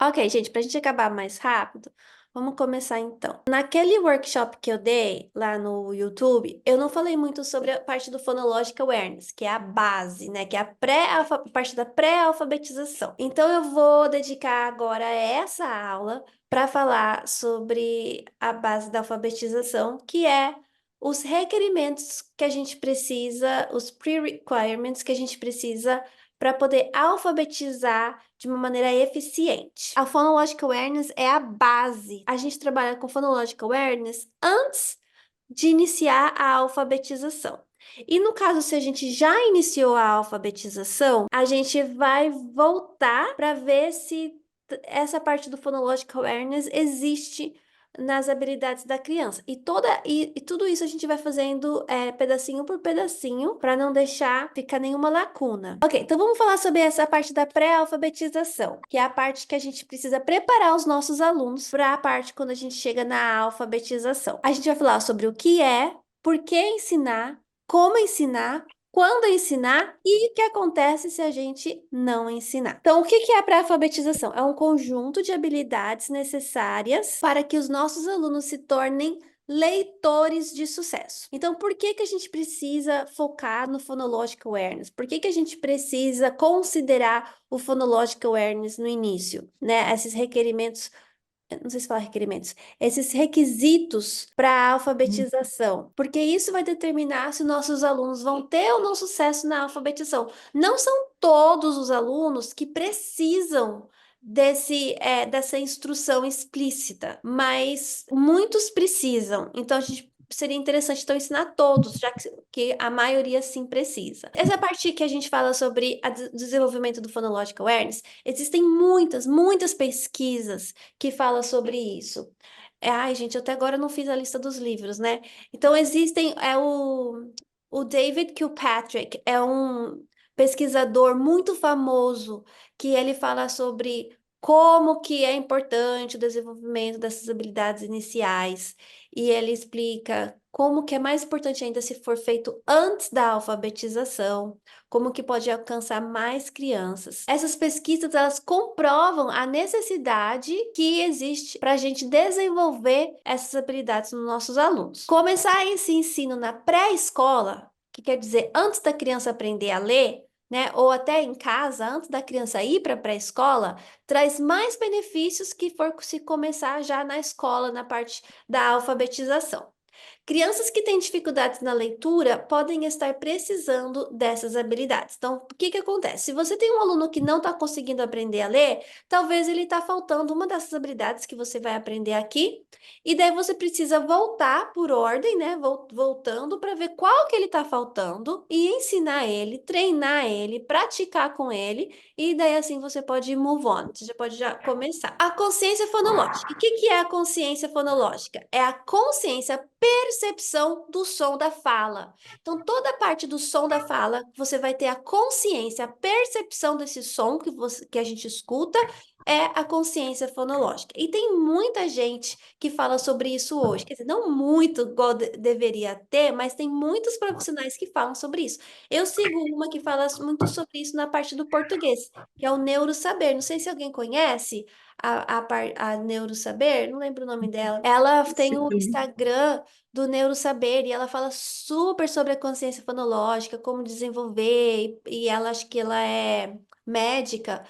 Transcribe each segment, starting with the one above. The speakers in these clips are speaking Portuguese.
Ok, gente, para a gente acabar mais rápido, vamos começar então. Naquele workshop que eu dei lá no YouTube, eu não falei muito sobre a parte do Phonological Awareness, que é a base, né? Que é a parte da pré-alfabetização. Então, eu vou dedicar agora essa aula para falar sobre a base da alfabetização, que é os requerimentos que a gente precisa, os pre-requirements que a gente precisa para poder alfabetizar de uma maneira eficiente. A Phonological Awareness é a base. A gente trabalha com Phonological Awareness antes de iniciar a alfabetização. E no caso, se a gente já iniciou a alfabetização, a gente vai voltar para ver se essa parte do Phonological Awareness existe nas habilidades da criança. E tudo isso a gente vai fazendo pedacinho por pedacinho para não deixar ficar nenhuma lacuna. Ok, então vamos falar sobre essa parte da pré-alfabetização, que é a parte que a gente precisa preparar os nossos alunos para a parte quando a gente chega na alfabetização. A gente vai falar sobre o que é, por que ensinar, como ensinar, quando ensinar e o que acontece se a gente não ensinar. Então, o que que é a pré-alfabetização? É um conjunto de habilidades necessárias para que os nossos alunos se tornem leitores de sucesso. Então, por que que a gente precisa focar no Phonological Awareness? Por que que a gente precisa considerar o Phonological Awareness no início, né? Esses requerimentos, eu não sei se falar requerimentos, esses requisitos para a alfabetização, porque isso vai determinar se nossos alunos vão ter ou não sucesso na alfabetização. Não são todos os alunos que precisam dessa instrução explícita, mas muitos precisam. Então, a gente seria interessante então ensinar todos, já que a maioria sim precisa. Essa parte que a gente fala sobre o desenvolvimento do Phonological Awareness, existem muitas pesquisas que falam sobre isso. Ai, gente, eu até agora não fiz a lista dos livros, né? Então, o David Kilpatrick é um pesquisador muito famoso que ele fala sobre como que é importante o desenvolvimento dessas habilidades iniciais. E ele explica como que é mais importante ainda se for feito antes da alfabetização, como que pode alcançar mais crianças. Essas pesquisas, elas comprovam a necessidade que existe para a gente desenvolver essas habilidades nos nossos alunos. Começar esse ensino na pré-escola, que quer dizer antes da criança aprender a ler, né, ou até em casa, antes da criança ir para a pré-escola, traz mais benefícios que for se começar já na escola, na parte da alfabetização. Crianças que têm dificuldades na leitura podem estar precisando dessas habilidades. Então, o que que acontece? Se você tem um aluno que não está conseguindo aprender a ler, talvez ele está faltando uma dessas habilidades que você vai aprender aqui, e daí você precisa voltar por ordem, né? Voltando para ver qual que ele está faltando e ensinar ele, treinar ele, praticar com ele, e daí assim você pode move on, você já pode já começar. A consciência fonológica. O que que é a consciência fonológica? É a consciência percepção do som da fala. Então, toda parte do som da fala, você vai ter a consciência, a percepção desse som que a gente escuta, é a consciência fonológica. E tem muita gente que fala sobre isso hoje. Quer dizer, não muito igual deveria ter, mas tem muitos profissionais que falam sobre isso. Eu sigo uma que fala muito sobre isso na parte do português, que é o neurosaber. Não sei se alguém conhece a Neurosaber, não lembro o nome dela. Ela tem o Sim. Instagram do Neurosaber e ela fala super sobre a consciência fonológica, como desenvolver, e ela acho que ela é médica.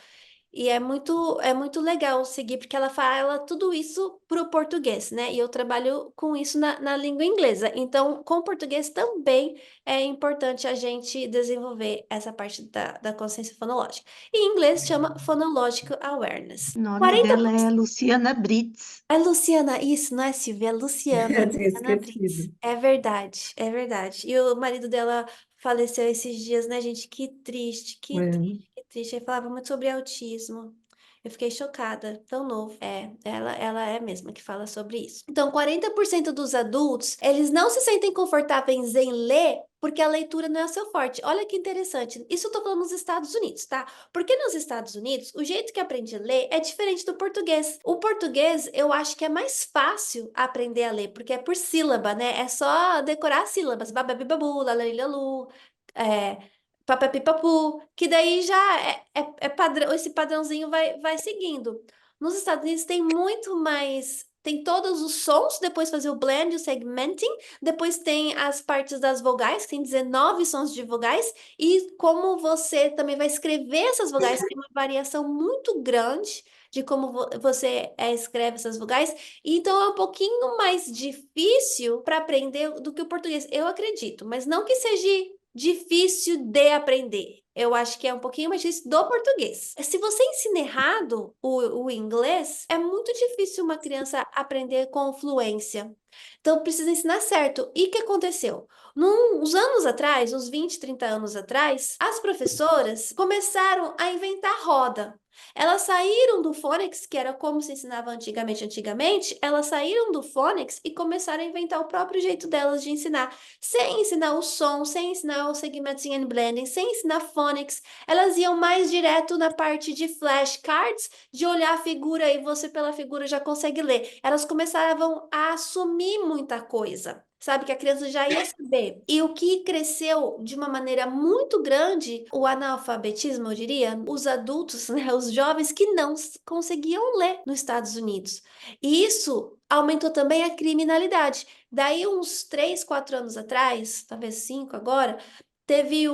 E é muito legal seguir, porque ela fala tudo isso pro português, né? E eu trabalho com isso na língua inglesa. Então, com o português também é importante a gente desenvolver essa parte da consciência fonológica. Em inglês chama Phonological Awareness. O nome 40. dela é Luciana Brits. É Luciana, isso, não é Silvia, é Luciana, Eu tinha Luciana Brits. esquecido. É verdade, é verdade. E o marido dela faleceu esses dias, né, gente? Que triste, que É. triste, que triste. Ele falava muito sobre autismo. Eu fiquei chocada, tão novo. Ela é a mesma que fala sobre isso. Então, 40% dos adultos, eles não se sentem confortáveis em ler porque a leitura não é o seu forte. Olha que interessante. Isso eu tô falando nos Estados Unidos, tá? Porque nos Estados Unidos, o jeito que aprende a ler é diferente do português. O português, eu acho que é mais fácil aprender a ler, porque é por sílaba, né? É só decorar as sílabas. Bababibabu, lalalilalu, é, papapipapu, que daí já é padrão, esse padrãozinho vai seguindo. Nos Estados Unidos tem muito mais. Tem todos os sons, depois fazer o blend, o segmenting, depois tem as partes das vogais, que tem 19 sons de vogais, e como você também vai escrever essas vogais, tem uma variação muito grande de como você escreve essas vogais, então é um pouquinho mais difícil para aprender do que o português, eu acredito, mas não que seja difícil de aprender. Eu acho que é um pouquinho mais difícil do português. Se você ensina errado o inglês, é muito difícil uma criança aprender com fluência. Então, precisa ensinar certo. E o que aconteceu? Uns anos atrás, uns 20, 30 anos atrás, as professoras começaram a inventar roda. Elas saíram do phonics, que era como se ensinava antigamente, elas saíram do phonics e começaram a inventar o próprio jeito delas de ensinar, sem ensinar o som, sem ensinar o segmenting and blending, sem ensinar phonics, elas iam mais direto na parte de flashcards, de olhar a figura e você pela figura já consegue ler. Elas começavam a assumir muita coisa. Sabe, que a criança já ia saber. E o que cresceu de uma maneira muito grande, o analfabetismo, eu diria, os adultos, né, os jovens que não conseguiam ler nos Estados Unidos. E isso aumentou também a criminalidade. Daí, uns 3, 4 anos atrás, talvez 5 agora, teve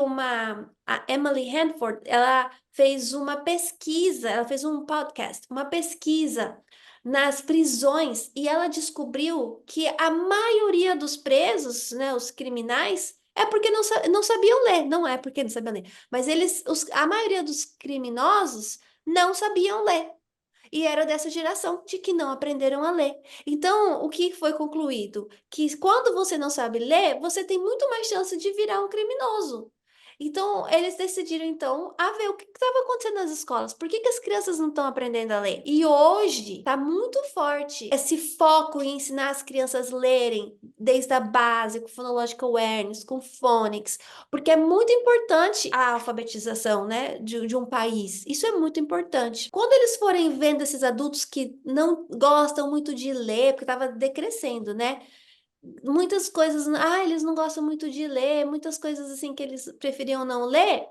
a Emily Hanford, ela fez uma pesquisa, ela fez um podcast, uma pesquisa nas prisões e ela descobriu que a maioria dos presos, né, os criminais, é porque não sabiam ler, não é porque não sabiam ler, mas a maioria dos criminosos não sabiam ler. E era dessa geração de que não aprenderam a ler. Então, o que foi concluído? Que quando você não sabe ler, você tem muito mais chance de virar um criminoso. Então, eles decidiram, então, a ver o que estava acontecendo nas escolas. Por que as crianças não estão aprendendo a ler? E hoje está muito forte esse foco em ensinar as crianças a lerem, desde a base, com phonological awareness, com phonics, porque é muito importante a alfabetização, né, de um país. Isso é muito importante. Quando eles forem vendo esses adultos que não gostam muito de ler, porque estava decrescendo, né? Muitas coisas, eles não gostam muito de ler, muitas coisas assim que eles preferiam não ler,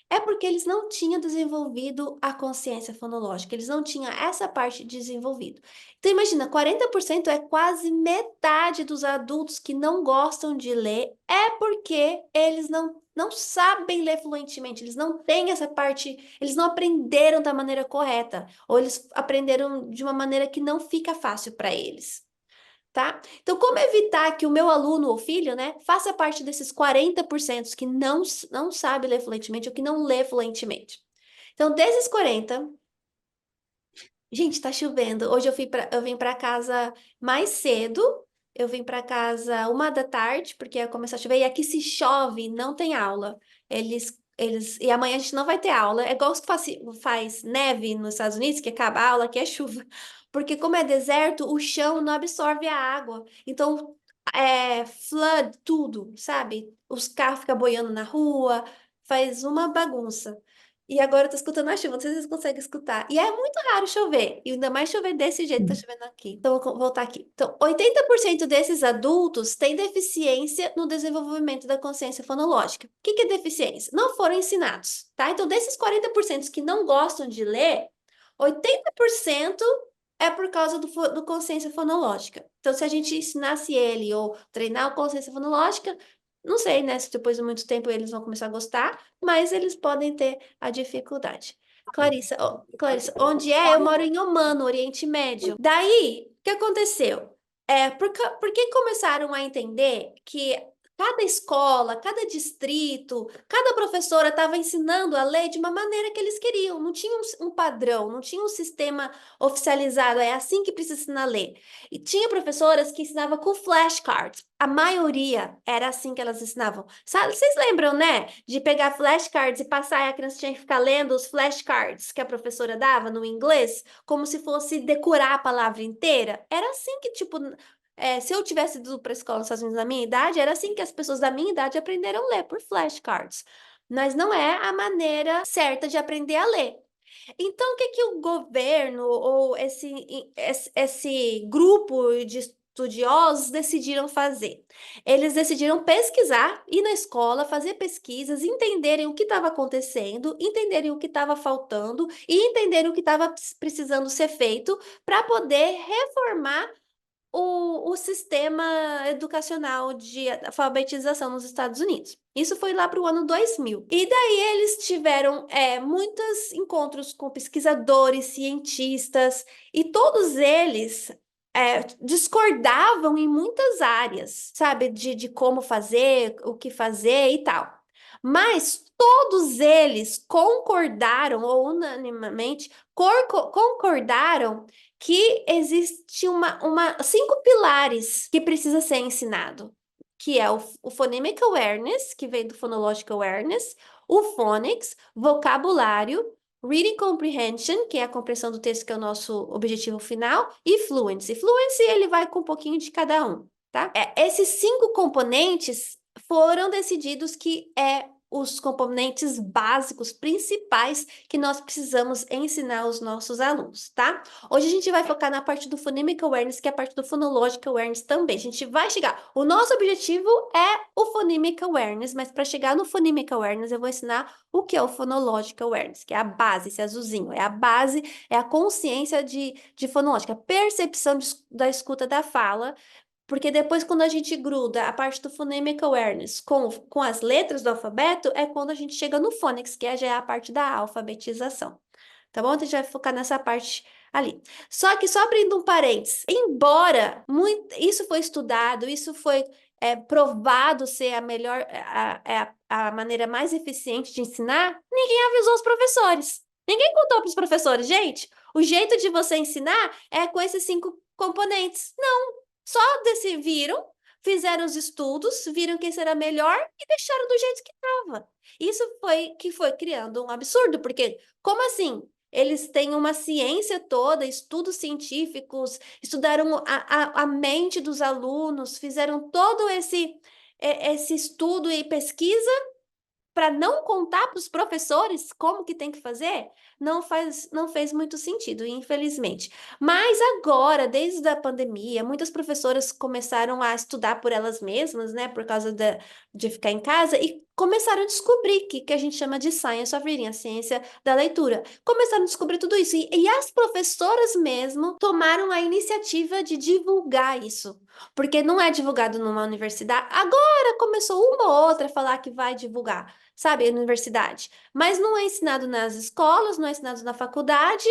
é porque eles não tinham desenvolvido a consciência fonológica, eles não tinham essa parte desenvolvido. Então imagina, 40% é quase metade dos adultos que não gostam de ler, é porque eles não sabem ler fluentemente, eles não têm essa parte, eles não aprenderam da maneira correta, ou eles aprenderam de uma maneira que não fica fácil para eles. Tá? Então, como evitar que o meu aluno ou filho, né, faça parte desses 40% que não sabe ler fluentemente ou que não lê fluentemente? Então, desses 40, gente, tá chovendo. Hoje eu vim para casa mais cedo. Eu vim para casa 1 da tarde, porque ia começar a chover. E aqui se chove, não tem aula. E amanhã a gente não vai ter aula. É igual os que faz neve nos Estados Unidos, que acaba a aula, que é chuva. Porque como é deserto, o chão não absorve a água. Então, flood tudo, sabe? Os carros ficam boiando na rua, faz uma bagunça. E agora eu tô escutando a chuva, não sei se vocês conseguem escutar. E é muito raro chover, e ainda mais chover desse jeito que tá chovendo aqui. Então, eu vou voltar aqui. Então, 80% desses adultos têm deficiência no desenvolvimento da consciência fonológica. O que que é deficiência? Não foram ensinados, tá? Então, desses 40% que não gostam de ler, 80% é por causa do consciência fonológica. Então, se a gente ensinasse ele ou treinar a consciência fonológica, não sei, né, se depois de muito tempo eles vão começar a gostar, mas eles podem ter a dificuldade. Clarissa, Clarissa, onde é? Eu moro em Omã, no Oriente Médio. Daí, o que aconteceu? Porque começaram a entender que cada escola, cada distrito, cada professora estava ensinando a ler de uma maneira que eles queriam. Não tinha um padrão, não tinha um sistema oficializado. É assim que precisa ensinar a ler. E tinha professoras que ensinavam com flashcards. A maioria era assim que elas ensinavam. Sabe, vocês lembram, né? De pegar flashcards e passar e a criança tinha que ficar lendo os flashcards que a professora dava no inglês, como se fosse decorar a palavra inteira? Era assim que, tipo, se eu tivesse ido para a escola nos Estados Unidos na minha idade, era assim que as pessoas da minha idade aprenderam a ler, por flashcards. Mas não é a maneira certa de aprender a ler. Então, o que que o governo ou esse grupo estudiosos decidiram fazer? Eles decidiram pesquisar, ir na escola, fazer pesquisas, entenderem o que estava acontecendo, entenderem o que estava faltando e entenderem o que estava precisando ser feito para poder reformar o sistema educacional de alfabetização nos Estados Unidos. Isso foi lá para o ano 2000. E daí eles tiveram muitos encontros com pesquisadores, cientistas, e todos eles discordavam em muitas áreas, sabe, de como fazer, o que fazer e tal. Mas todos eles concordaram, ou unanimemente, concordaram que existe cinco pilares que precisa ser ensinado, que é o phonemic awareness, que vem do phonological awareness, o phonics, vocabulário, reading comprehension, que é a compreensão do texto, que é o nosso objetivo final, e fluency. Fluency, ele vai com um pouquinho de cada um, tá? Esses cinco componentes foram decididos que os componentes básicos principais que nós precisamos ensinar aos nossos alunos, tá? Hoje a gente vai focar na parte do phonemic awareness, que é a parte do phonological awareness também. A gente vai chegar. O nosso objetivo é o phonemic awareness, mas para chegar no phonemic awareness, eu vou ensinar o que é o phonological awareness, que é a base, esse azulzinho. É a base, é a consciência de fonológica, a percepção da escuta da fala. Porque depois, quando a gente gruda a parte do phonemic awareness com as letras do alfabeto, é quando a gente chega no phonics, que já é a parte da alfabetização. Tá bom? Então, a gente vai focar nessa parte ali. Só que, só abrindo um parênteses, embora isso foi estudado, isso foi provado ser a melhor, a maneira mais eficiente de ensinar, ninguém avisou os professores. Ninguém contou para os professores, gente, o jeito de você ensinar é com esses cinco componentes. Só viram, fizeram os estudos, viram que isso era melhor e deixaram do jeito que estava. Isso foi criando um absurdo, porque como assim? Eles têm uma ciência toda, estudos científicos, estudaram a mente dos alunos, fizeram todo esse estudo e pesquisa para não contar para os professores como que tem que fazer, não fez muito sentido, infelizmente. Mas agora, desde a pandemia, muitas professoras começaram a estudar por elas mesmas, né, por causa de ficar em casa, e começaram a descobrir que a gente chama de Science of Reading, a ciência da leitura. Começaram a descobrir tudo isso, e as professoras mesmo tomaram a iniciativa de divulgar isso, porque não é divulgado numa universidade. Agora começou uma ou outra a falar que vai divulgar, sabe, na universidade. Mas não é ensinado nas escolas, não é ensinado na faculdade.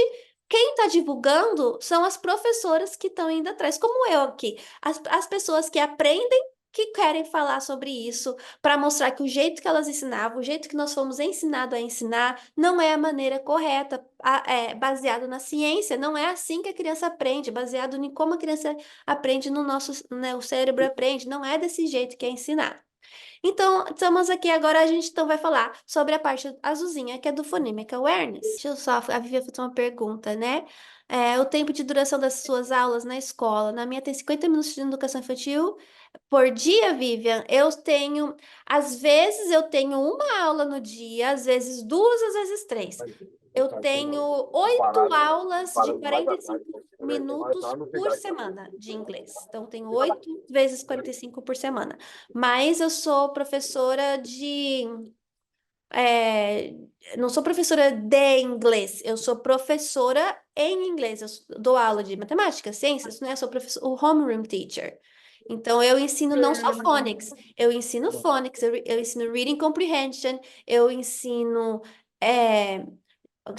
Quem está divulgando são as professoras que estão indo atrás, como eu aqui. As pessoas que aprendem, que querem falar sobre isso, para mostrar que o jeito que elas ensinavam, o jeito que nós fomos ensinados a ensinar, não é a maneira correta, baseado na ciência. Não é assim que a criança aprende, baseado em como a criança aprende no nosso, né, o cérebro aprende. Não é desse jeito que é ensinado. Então, estamos aqui agora, a gente então vai falar sobre a parte azulzinha, que é do Phonemic Awareness. Deixa eu só, a Vivi fez uma pergunta, né? O tempo de duração das suas aulas na escola. Na minha tem 50 minutos de educação infantil por dia, Vivian. Às vezes eu tenho uma aula no dia, às vezes duas, às vezes três. Eu tenho 8 aulas de 45 minutos por semana de inglês. Então, tenho 8 vezes 45 por semana. Mas eu sou professora é, não sou professora de inglês, eu sou professora em inglês. Eu dou aula de matemática, ciências, né? Eu sou o homeroom teacher. Então, eu ensino não só phonics, eu ensino phonics, eu ensino reading comprehension, eu ensino. é,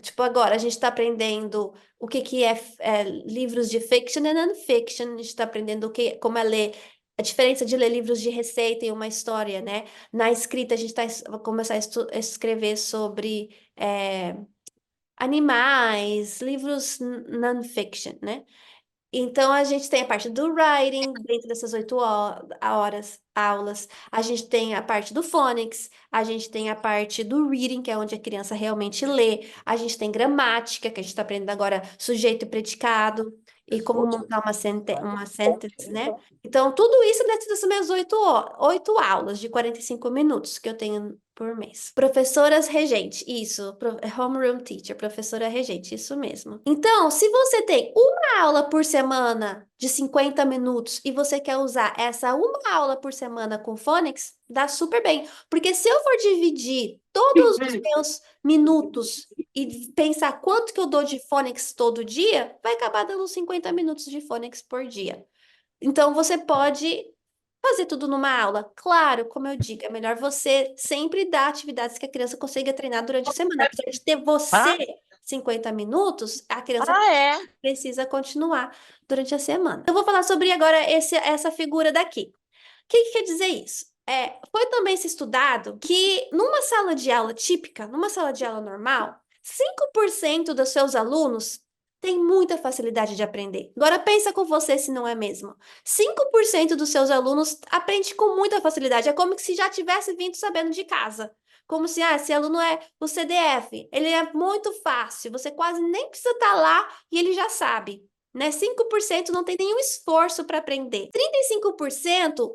Tipo, agora a gente está aprendendo o que é livros de fiction e non-fiction, a gente está aprendendo como é ler, a diferença de ler livros de receita e uma história, né? Na escrita, a gente vai começar a escrever sobre animais, livros non-fiction, né? Então, a gente tem a parte do writing, dentro dessas 8 horas, aulas. A gente tem a parte do phonics, a gente tem a parte do reading, que é onde a criança realmente lê. A gente tem gramática, que a gente está aprendendo agora sujeito e predicado, e como montar uma sentence, né? Então, tudo isso dentro dessas minhas 8 aulas de 45 minutos que eu tenho por mês. Professoras regente, isso, homeroom teacher, professora regente, isso mesmo. Então, se você tem uma aula por semana de 50 minutos e você quer usar essa uma aula por semana com phonics, dá super bem. Porque se eu for dividir todos os meus minutos e pensar quanto que eu dou de phonics todo dia, vai acabar dando 50 minutos de phonics por dia. Então, você pode fazer tudo numa aula. Claro, como eu digo, é melhor você sempre dar atividades que a criança consiga treinar durante a semana. Apesar de ter você Ah, 50 minutos, a criança é? precisa continuar durante a semana. Eu vou falar sobre agora essa figura daqui. O que que quer dizer isso? Foi também se estudado que numa sala de aula típica, numa sala de aula normal, 5% dos seus alunos têm muita facilidade de aprender. Agora pensa com você se não é mesmo. 5% dos seus alunos aprende com muita facilidade. É como se já tivesse vindo sabendo de casa. Como se, esse aluno é o CDF, ele é muito fácil, você quase nem precisa estar lá e ele já sabe, né? 5% não tem nenhum esforço para aprender. 35%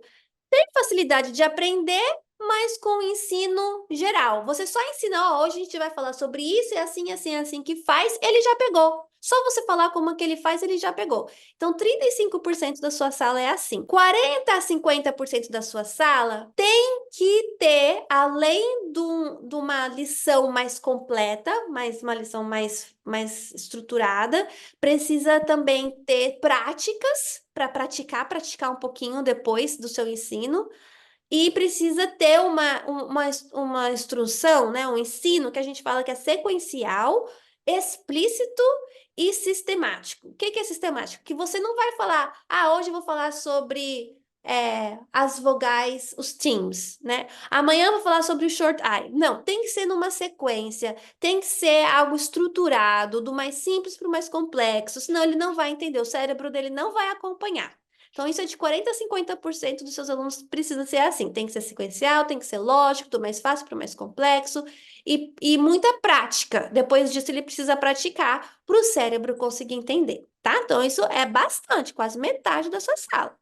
tem facilidade de aprender, mas com o ensino geral. Você só ensina, ó, hoje a gente vai falar sobre isso, é assim, assim, assim que faz, ele já pegou. Só você falar como que ele faz, ele já pegou. Então, 35% da sua sala é assim. 40 a 50% da sua sala tem que ter, além de uma lição mais completa, uma lição mais estruturada, precisa também ter práticas para praticar um pouquinho depois do seu ensino. E precisa ter uma instrução, né? Um ensino que a gente fala que é sequencial, explícito e sistemático. O que que é sistemático? Que você não vai falar, hoje eu vou falar sobre as vogais, os teams, né? Amanhã eu vou falar sobre o short eye. Não, tem que ser numa sequência, tem que ser algo estruturado, do mais simples para o mais complexo, senão ele não vai entender, o cérebro dele não vai acompanhar. Então, isso é de 40 a 50% dos seus alunos precisa ser assim. Tem que ser sequencial, tem que ser lógico, do mais fácil para o mais complexo, e muita prática. Depois disso, ele precisa praticar para o cérebro conseguir entender, tá? Então, isso é bastante, quase metade da sua sala.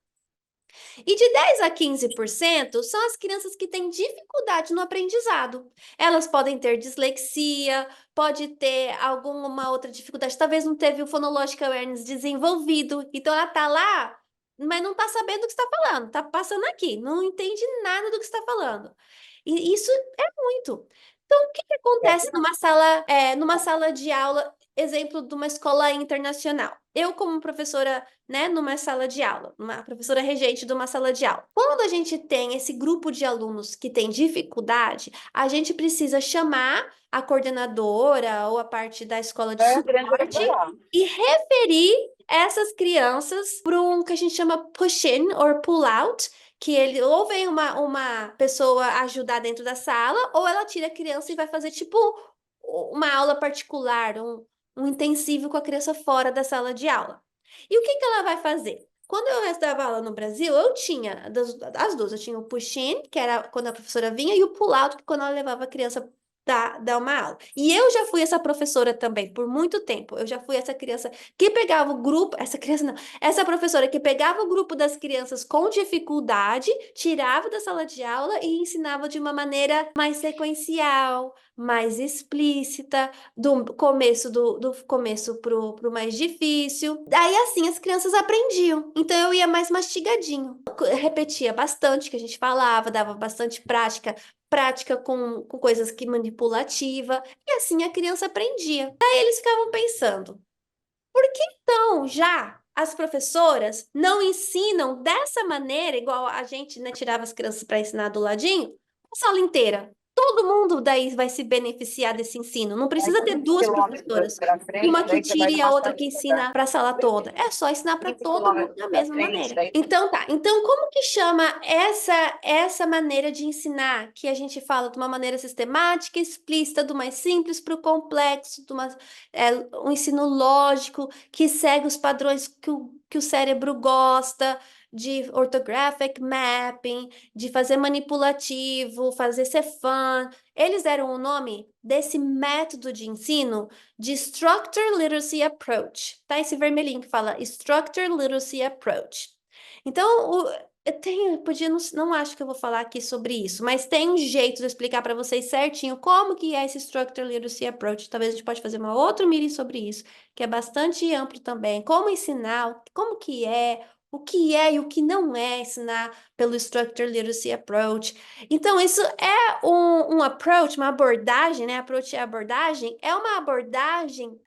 E de 10 a 15% são as crianças que têm dificuldade no aprendizado. Elas podem ter dislexia, pode ter alguma outra dificuldade, talvez não teve o Phonological Awareness desenvolvido. Então ela tá lá, mas não tá sabendo o que está falando, tá passando aqui, não entende nada do que está falando. E isso é muito. Então, o que que acontece numa sala de aula, exemplo de uma escola internacional? Eu, como professora, né, numa sala de aula, uma professora regente de uma sala de aula. Quando a gente tem esse grupo de alunos que tem dificuldade, a gente precisa chamar a coordenadora ou a parte da escola de suporte e referir essas crianças para um que a gente chama push-in ou pull-out, que ele ou vem uma pessoa ajudar dentro da sala, ou ela tira a criança e vai fazer tipo uma aula particular, um intensivo com a criança fora da sala de aula. E o que que ela vai fazer? Quando eu dava aula no Brasil, eu tinha as duas. Eu tinha o push-in, que era quando a professora vinha, e o pull-out, que quando ela levava a criança dar uma aula. E eu já fui essa professora também, por muito tempo. Eu já fui essa criança que pegava o grupo, essa criança não, essa professora que pegava o grupo das crianças com dificuldade, tirava da sala de aula e ensinava de uma maneira mais sequencial, mais explícita, do começo do começo pro mais difícil. Daí assim as crianças aprendiam. Então eu ia mais mastigadinho. Eu repetia bastante o que a gente falava, dava bastante prática com coisas que manipulativa, e assim a criança aprendia. Daí eles ficavam pensando, por que então já as professoras não ensinam dessa maneira, igual a gente, né, tirava as crianças para ensinar do ladinho, a sala inteira? Todo mundo daí vai se beneficiar desse ensino. Não precisa ter duas professoras, uma que tire e a outra que ensina para a sala toda. É só ensinar para todo mundo da mesma maneira. Então tá. Então como que chama essa maneira de ensinar que a gente fala de uma maneira sistemática, explícita, do mais simples para o complexo, um ensino lógico que segue os padrões que o cérebro gosta, de orthographic mapping, de fazer manipulativo, fazer ser fun. Eles deram o nome desse método de ensino de Structured Literacy Approach. Tá esse vermelhinho que fala Structured Literacy Approach. Então, Eu tenho, podia, não acho que eu vou falar aqui sobre isso, mas tem um jeito de eu explicar para vocês certinho como que é esse Structured Literacy Approach. Talvez a gente pode fazer uma outra meeting sobre isso, que é bastante amplo também. Como ensinar, como que é, o que é e o que não é ensinar pelo Structured Literacy Approach. Então, isso é um approach, uma abordagem, né? Approach é abordagem, é uma abordagem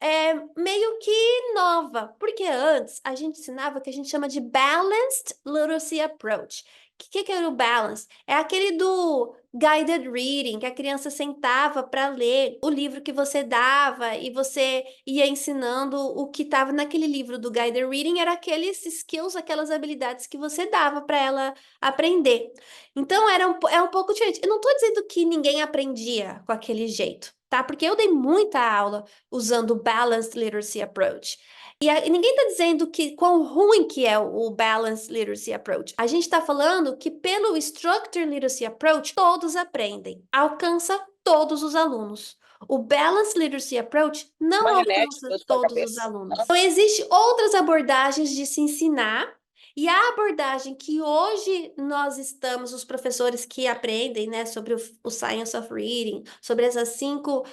meio que nova, porque antes a gente ensinava o que a gente chama de Balanced Literacy Approach. O que era o balance? É aquele do guided reading, que a criança sentava para ler o livro que você dava e você ia ensinando o que estava naquele livro do guided reading, era aqueles skills, aquelas habilidades que você dava para ela aprender. Então é um pouco diferente. Eu não estou dizendo que ninguém aprendia com aquele jeito, tá? Porque eu dei muita aula usando o Balanced Literacy Approach. E ninguém está dizendo que quão ruim que é o Balanced Literacy Approach. A gente está falando que pelo Structured Literacy Approach, todos aprendem, alcança todos os alunos. O Balanced Literacy Approach não Uma remédio alcança doce pra todos os cabeça. alunos. Então, existem outras abordagens de se ensinar e a abordagem que hoje nós estamos, os professores que aprendem, né, sobre o Science of Reading, sobre essas cinco,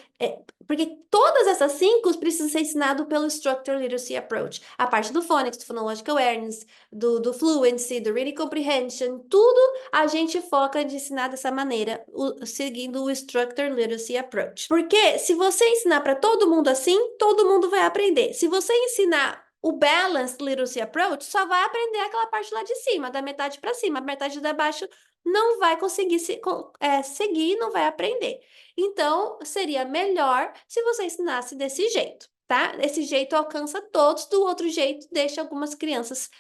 porque todas essas cinco precisam ser ensinadas pelo Structured Literacy Approach. A parte do Phonics, do Phonological Awareness, do Fluency, do Reading Comprehension, tudo a gente foca de ensinar dessa maneira, seguindo o Structured Literacy Approach. Porque se você ensinar para todo mundo assim, todo mundo vai aprender. Se você ensinar o Balanced Literacy Approach só vai aprender aquela parte lá de cima, da metade para cima, a metade da baixo não vai conseguir seguir, não vai aprender. Então, seria melhor se você ensinasse desse jeito, tá? Esse jeito alcança todos, do outro jeito deixa algumas crianças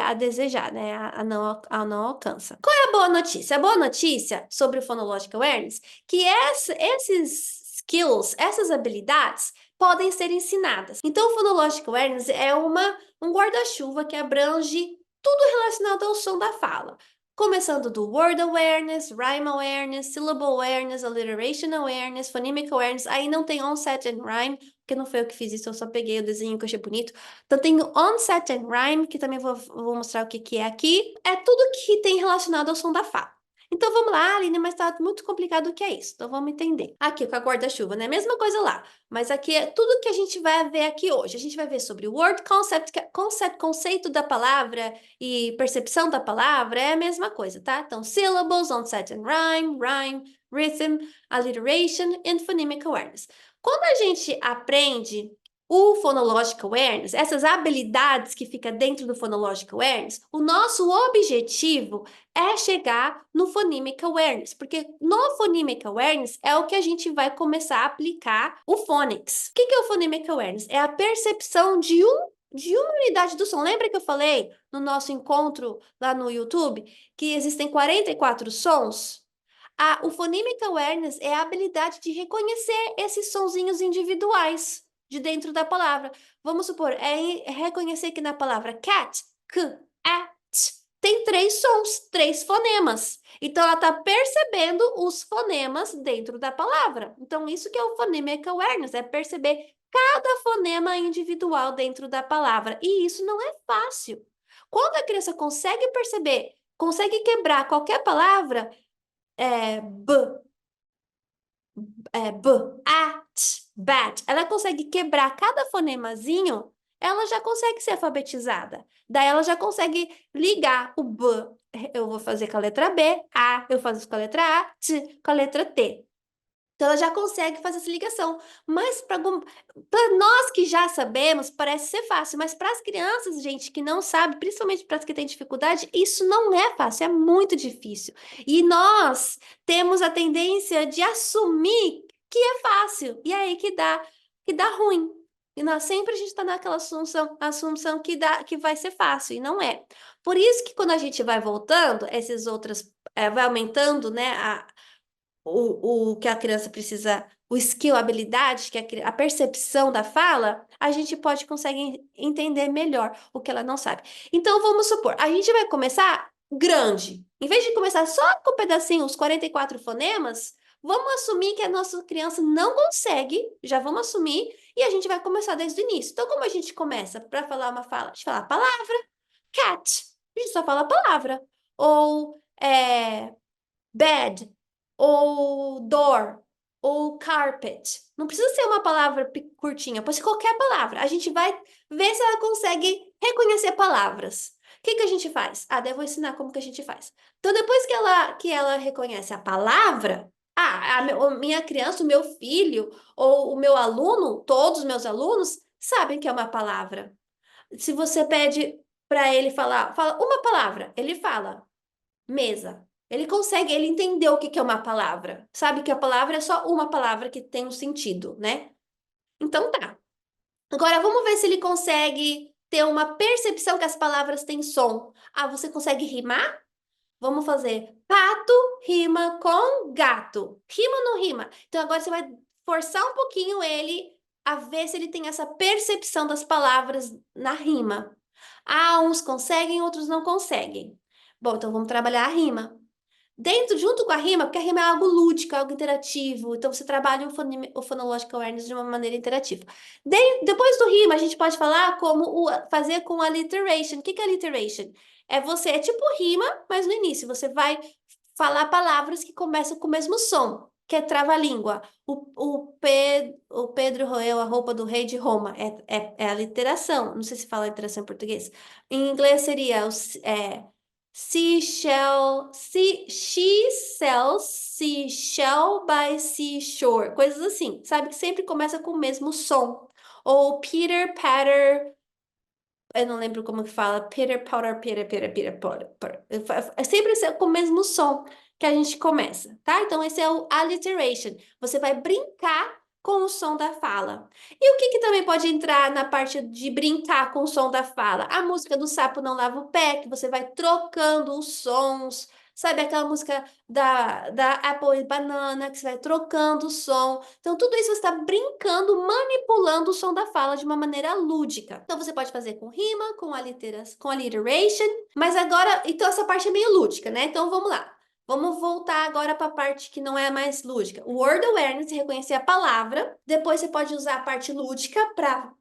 a desejar, né? A não alcança. Qual é a boa notícia? A boa notícia sobre o Phonological Awareness que esses skills, essas habilidades, podem ser ensinadas. Então, o Phonological Awareness é um guarda-chuva que abrange tudo relacionado ao som da fala. Começando do Word Awareness, Rhyme Awareness, Syllable Awareness, Alliteration Awareness, Phonemic Awareness. Aí não tem Onset and Rhyme, porque não foi eu que fiz isso, eu só peguei o desenho que eu achei bonito. Então tem Onset and Rhyme, que também vou mostrar o que é aqui. É tudo que tem relacionado ao som da fala. Então vamos lá, Aline, mas tá muito complicado o que é isso. Então vamos entender. Aqui com a guarda-chuva, né? Mesma coisa lá. Mas aqui é tudo que a gente vai ver aqui hoje. A gente vai ver sobre o word concept, conceito da palavra e percepção da palavra é a mesma coisa, tá? Então, syllables, onset and rhyme, rhythm, alliteration and phonemic awareness. Quando a gente aprende o Phonological Awareness, essas habilidades que fica dentro do Phonological Awareness, o nosso objetivo é chegar no Phonemic Awareness, porque no Phonemic Awareness é o que a gente vai começar a aplicar o Phonics. O que é o Phonemic Awareness? É a percepção de uma unidade do som. Lembra que eu falei no nosso encontro lá no YouTube que existem 44 sons? O Phonemic Awareness é a habilidade de reconhecer esses sonzinhos individuais de dentro da palavra. Vamos supor, é reconhecer que na palavra cat, k, at, tem 3 sons, 3 fonemas. Então, ela está percebendo os fonemas dentro da palavra. Então, isso que é o Phonemic Awareness, é perceber cada fonema individual dentro da palavra. E isso não é fácil. Quando a criança consegue perceber, consegue quebrar qualquer palavra, b, at, bat, ela consegue quebrar cada fonemazinho, ela já consegue ser alfabetizada. Daí ela já consegue ligar o b, eu vou fazer com a letra B, a, eu faço com a letra A, t, com a letra T. Então, ela já consegue fazer essa ligação. Mas para nós que já sabemos, parece ser fácil. Mas para as crianças, gente, que não sabe, principalmente para as que têm dificuldade, isso não é fácil, é muito difícil. E nós temos a tendência de assumir que é fácil. E é aí que dá ruim. E nós sempre a gente está naquela assunção que vai ser fácil, e não é. Por isso que quando a gente vai voltando, essas outras, vai aumentando, né, o que a criança precisa, o skill, a habilidade, que a percepção da fala, a gente consegue entender melhor o que ela não sabe. Então, vamos supor, a gente vai começar grande. Em vez de começar só com um pedacinho, os 44 fonemas, vamos assumir que a nossa criança não consegue, já vamos assumir, e a gente vai começar desde o início. Então, como a gente começa para falar uma fala? A gente fala a palavra cat. A gente só fala a palavra. ou bed, ou door, ou carpet. Não precisa ser uma palavra curtinha, pode ser qualquer palavra. A gente vai ver se ela consegue reconhecer palavras. O que que a gente faz? Ah, daí eu vou ensinar como que a gente faz. Então, depois que ela reconhece a palavra, a minha criança, o meu filho, ou o meu aluno, todos os meus alunos, sabem que é uma palavra. Se você pede para ele falar, fala uma palavra, ele fala mesa. Ele consegue, ele entendeu o que que é uma palavra. Sabe que a palavra é só uma palavra que tem um sentido, né? Então tá. Agora vamos ver se ele consegue ter uma percepção que as palavras têm som. Ah, você consegue rimar? Vamos fazer. Pato rima com gato. Rima ou não rima? Então agora você vai forçar um pouquinho ele a ver se ele tem essa percepção das palavras na rima. Ah, uns conseguem, outros não conseguem. Bom, então vamos trabalhar a rima. Dentro, junto com a rima, porque a rima é algo lúdico, algo interativo. Então, você trabalha o Phonological Awareness de uma maneira interativa. Depois do rima, a gente pode falar como fazer com alliteration. O que que é alliteration? É tipo rima, mas no início você vai falar palavras que começam com o mesmo som, que é trava-língua. O Pedro roeu a roupa do rei de Roma. É aliteração. Não sei se fala aliteração em português. Em inglês seria she sells seashell by seashore. Coisas assim, sabe? Que sempre começa com o mesmo som. Ou Peter Patter, eu não lembro como que fala. Peter Potter, Peter Potter. É sempre com o mesmo som que a gente começa, tá? Então, esse é o alliteration. Você vai brincar com o som da fala. E o que que também pode entrar na parte de brincar com o som da fala? A música do Sapo Não Lava o Pé, que você vai trocando os sons. Sabe aquela música da Apple e Banana, que você vai trocando o som. Então, tudo isso você está brincando, manipulando o som da fala de uma maneira lúdica. Então, você pode fazer com rima, com alliteration, mas agora, então essa parte é meio lúdica, né? Então, vamos lá. Vamos voltar agora para a parte que não é mais lúdica. O word awareness, reconhecer a palavra. Depois você pode usar a parte lúdica para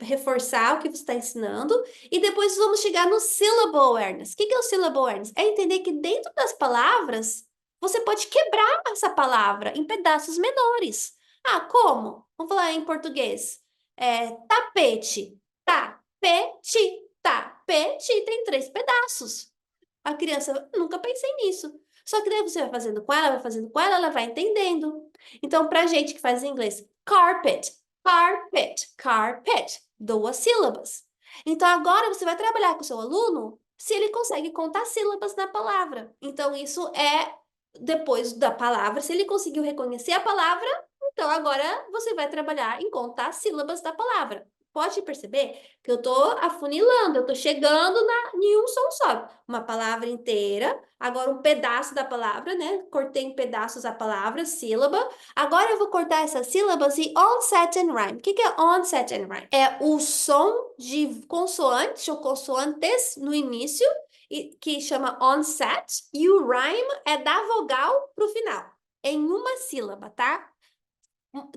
reforçar o que você está ensinando. E depois vamos chegar no syllable awareness. O que que é o syllable awareness? É entender que dentro das palavras, você pode quebrar essa palavra em pedaços menores. Ah, como? Vamos falar em português. Tapete. Tapete. Tapete tem 3 pedaços. A criança, nunca pensei nisso. Só que daí você vai fazendo com ela, ela vai entendendo. Então, pra gente que faz inglês, carpet, carpet, carpet, 2 sílabas. Então, agora você vai trabalhar com o seu aluno se ele consegue contar sílabas na palavra. Então, isso é depois da palavra. Se ele conseguiu reconhecer a palavra, então agora você vai trabalhar em contar sílabas da palavra. Pode perceber que eu tô afunilando, eu tô chegando em um som só. Uma palavra inteira, agora um pedaço da palavra, né? Cortei em pedaços a palavra, sílaba. Agora eu vou cortar essas sílabas em onset and rhyme. O que que é onset and rhyme? É o som de consoantes ou consoantes no início, que chama onset, e o rhyme é da vogal pro final, em uma sílaba, tá?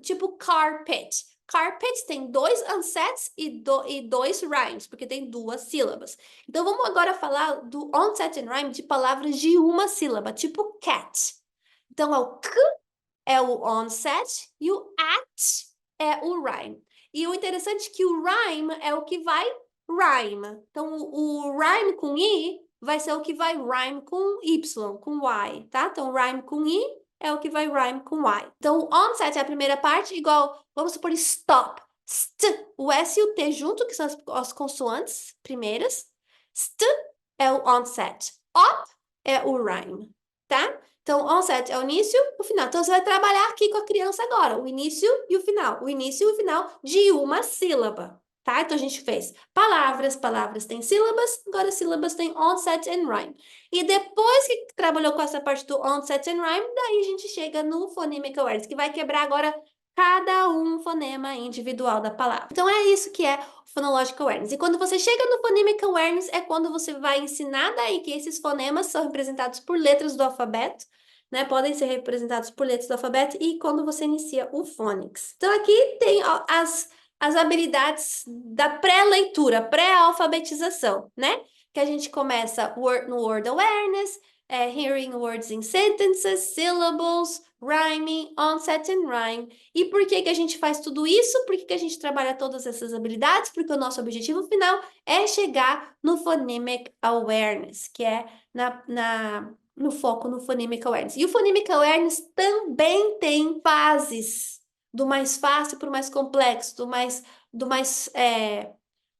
Tipo carpet. Carpet tem 2 onsets e 2 rhymes, porque tem 2 sílabas. Então, vamos agora falar do onset and rhyme de palavras de uma sílaba, tipo cat. Então, é o k é o onset e o at é o rhyme. E o interessante é que o rhyme é o que vai rhyme. Então, o rhyme com i vai ser o que vai rhyme com y, com y, tá? Então, rhyme com i é o que vai rhyme com y. Então, o onset é a primeira parte, igual, vamos supor, stop. O S e o T junto, que são as consoantes primeiras. St é o onset. Op é o rhyme, tá? Então, onset é o início, o final. Então, você vai trabalhar aqui com a criança agora, o início e o final. O início e o final de uma sílaba, tá? Então, a gente fez palavras têm sílabas, agora sílabas têm onset and rhyme. E depois que trabalhou com essa parte do onset and rhyme, daí a gente chega no phonemic awareness, que vai quebrar agora cada um fonema individual da palavra. Então, é isso que é o phonological awareness. E quando você chega no phonemic awareness, é quando você vai ensinar daí que esses fonemas são representados por letras do alfabeto, né? Podem ser representados por letras do alfabeto e quando você inicia o phonics. Então, aqui tem as habilidades da pré-leitura, pré-alfabetização, né? que a gente começa no word awareness, hearing words in sentences, syllables, rhyming, onset and rhyme. E por que que a gente faz tudo isso? Por que que a gente trabalha todas essas habilidades? Porque o nosso objetivo final é chegar no phonemic awareness, que é no foco no phonemic awareness. E o phonemic awareness também tem fases, do mais fácil para o mais complexo, do mais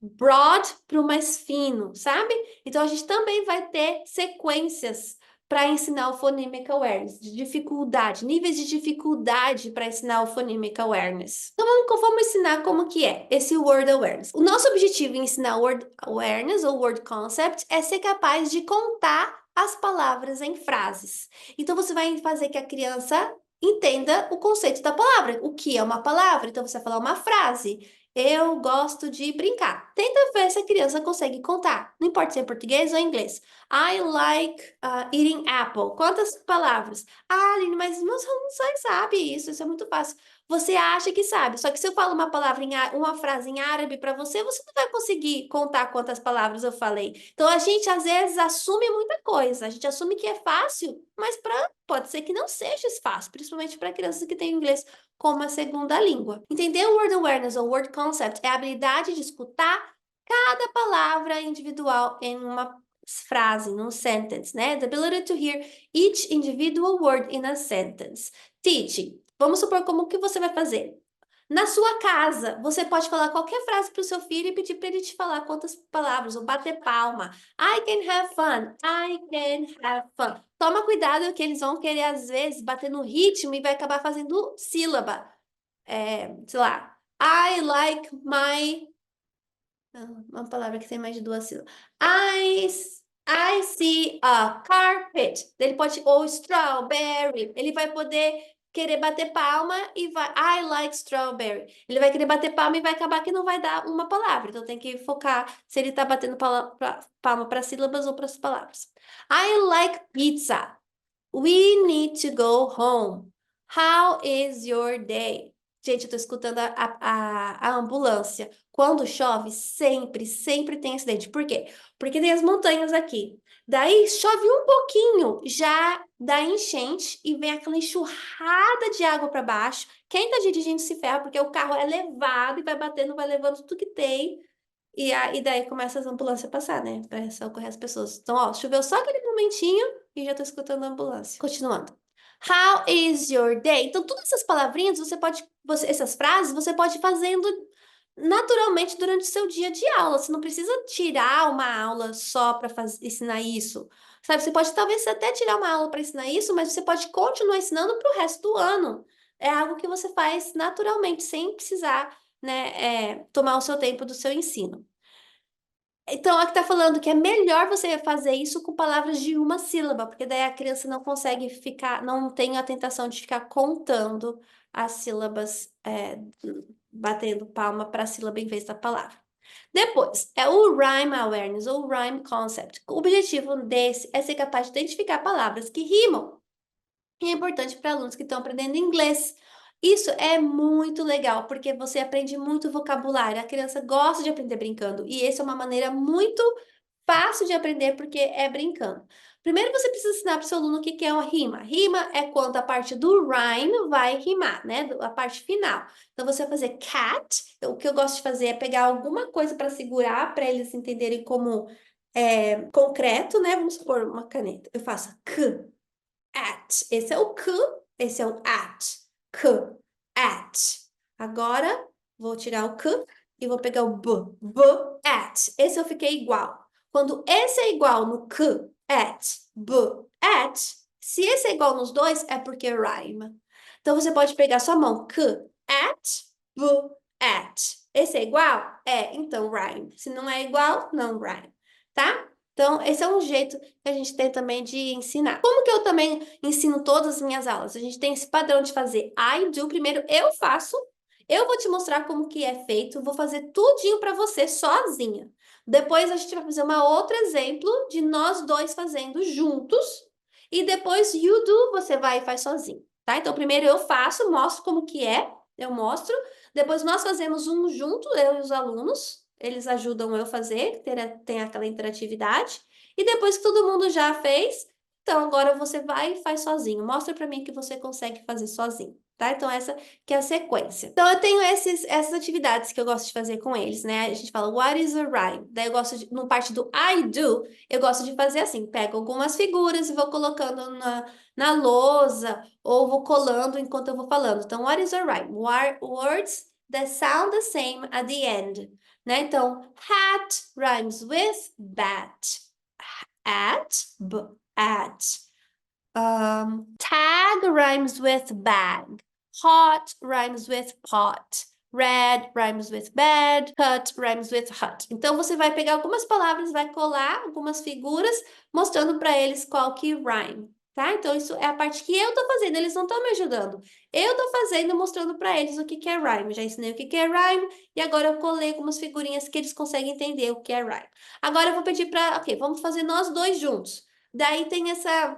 broad para o mais fino, sabe? Então a gente também vai ter sequências para ensinar o phonemic awareness, de dificuldade, níveis de dificuldade para ensinar o phonemic awareness. Então vamos ensinar como que é esse word awareness. O nosso objetivo em ensinar word awareness ou word concept é ser capaz de contar as palavras em frases. Então você vai fazer que a criança entenda o conceito da palavra. O que é uma palavra? Então você vai falar uma frase. Eu gosto de brincar. Tenta ver se a criança consegue contar. Não importa se é em português ou em inglês. I like eating apple. Quantas palavras? Ah, Aline, mas meus alunos sabem isso. Isso é muito fácil. Você acha que sabe. Só que se eu falo uma palavra uma frase em árabe para você, você não vai conseguir contar quantas palavras eu falei. Então a gente às vezes assume muita coisa. A gente assume que é fácil, mas pode ser que não seja fácil, principalmente para crianças que têm inglês como a segunda língua. Entender o word awareness ou word concept é a habilidade de escutar cada palavra individual em uma frase, num sentence, né? The ability to hear each individual word in a sentence. Teaching. Vamos supor como que você vai fazer. Na sua casa, você pode falar qualquer frase para o seu filho e pedir para ele te falar quantas palavras, ou bater palma. I can have fun. I can have fun. Toma cuidado que eles vão querer, às vezes, bater no ritmo e vai acabar fazendo sílaba. Sei lá. I like my... Uma palavra que tem mais de duas sílabas. I see a carpet. Ele pode... Ou strawberry. Ele vai poder querer bater palma e vai... I like strawberry. Ele vai querer bater palma e vai acabar que não vai dar uma palavra. Então tem que focar se ele tá batendo palma para sílabas ou para as palavras. I like pizza. We need to go home. How is your day? Gente, eu tô escutando a ambulância. Quando chove, sempre tem acidente. Por quê? Porque tem as montanhas aqui. Daí chove um pouquinho, já dá enchente e vem aquela enxurrada de água para baixo. Quem tá dirigindo se ferra porque o carro é levado e vai batendo, vai levando tudo que tem. E daí começa as ambulâncias a passar, né? Pra socorrer as pessoas. Então, ó, choveu só aquele momentinho e já tô escutando a ambulância. Continuando. How is your day? Então, todas essas palavrinhas, essas frases, você pode ir fazendo naturalmente durante o seu dia de aula. Você não precisa tirar uma aula só para ensinar isso. Sabe, você pode talvez até tirar uma aula para ensinar isso, mas você pode continuar ensinando para o resto do ano. É algo que você faz naturalmente, sem precisar, né, tomar o seu tempo do seu ensino. Então, aqui está falando que é melhor você fazer isso com palavras de uma sílaba, porque daí a criança não consegue ficar, não tem a tentação de ficar contando as sílabas, batendo palma para a sílaba em vez da palavra. Depois, é o Rhyme Awareness ou Rhyme Concept. O objetivo desse é ser capaz de identificar palavras que rimam. E é importante para alunos que estão aprendendo inglês. Isso é muito legal, porque você aprende muito vocabulário. A criança gosta de aprender brincando. E essa é uma maneira muito fácil de aprender, porque é brincando. Primeiro, você precisa ensinar para o seu aluno o que é uma rima. Rima é quando a parte do rhyme vai rimar, né? A parte final. Então, você vai fazer cat. O que eu gosto de fazer é pegar alguma coisa para segurar, para eles entenderem como concreto, né? Vamos supor uma caneta. Eu faço c, at. Esse é o k, esse é o at. K, at. Agora, vou tirar o k e vou pegar o b, at. Esse eu fiquei igual. Quando esse é igual no k, at, b, at, se esse é igual nos dois, é porque rhyme. Então, você pode pegar sua mão, k, at, b, at. Esse é igual? Então rhyme. Se não é igual, não rhyme. Tá? Então, esse é um jeito que a gente tem também de ensinar. Como que eu também ensino todas as minhas aulas? A gente tem esse padrão de fazer I do. Primeiro eu faço, eu vou te mostrar como que é feito, vou fazer tudinho para você sozinha. Depois a gente vai fazer um outro exemplo de nós dois fazendo juntos. E depois you do, você vai e faz sozinho, tá? Então, primeiro eu faço, mostro como que é, eu mostro. Depois nós fazemos um junto, eu e os alunos. eles ajudam eu a fazer, tem aquela interatividade. E depois que todo mundo já fez, então agora você vai e faz sozinho. Mostra para mim que você consegue fazer sozinho, tá? Então essa que é a sequência. Então eu tenho essas atividades que eu gosto de fazer com eles, né? A gente fala what is a rhyme? Daí eu gosto de, no parte do I do, eu gosto de fazer assim, pego algumas figuras e vou colocando na lousa ou vou colando enquanto eu vou falando. Então what is a rhyme? Words that sound the same at the end, né? Então hat rhymes with bat. At. Tag rhymes with bag. Hot rhymes with pot. Red rhymes with bed. Cut rhymes with hut. Então você vai pegar algumas palavras, vai colar algumas figuras, mostrando para eles qual que rhyme, tá? Então isso é a parte que eu tô fazendo, eles não estão me ajudando. Eu tô fazendo, mostrando para eles o que que é rhyme. Já ensinei o que que é rhyme e agora eu colei algumas figurinhas que eles conseguem entender o que é rhyme. Agora eu vou pedir para, ok, vamos fazer nós dois juntos. Daí tem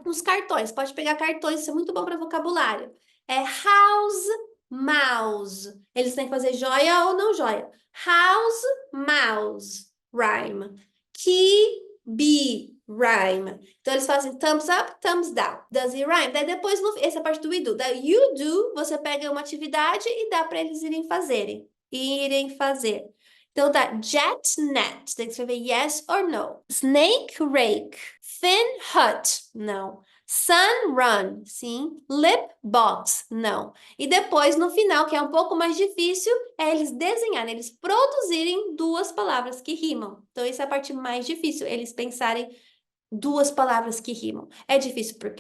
uns cartões, pode pegar cartões, isso é muito bom para vocabulário. É house, mouse. Eles têm que fazer joia ou não joia. House, mouse, rhyme. Key, bee, rhyme. Então eles fazem thumbs up, thumbs down. Does it rhyme? Daí depois, essa é a parte do we do. Daí you do, você pega uma atividade e dá para eles irem fazerem. Irem fazer. Então tá, jet net, tem que escrever yes or no. Snake rake, thin hut, não. Sun run, sim. Lip box, não. E depois, no final, que é um pouco mais difícil, é eles desenharem, eles produzirem duas palavras que rimam. Então, essa é a parte mais difícil, eles pensarem duas palavras que rimam. É difícil por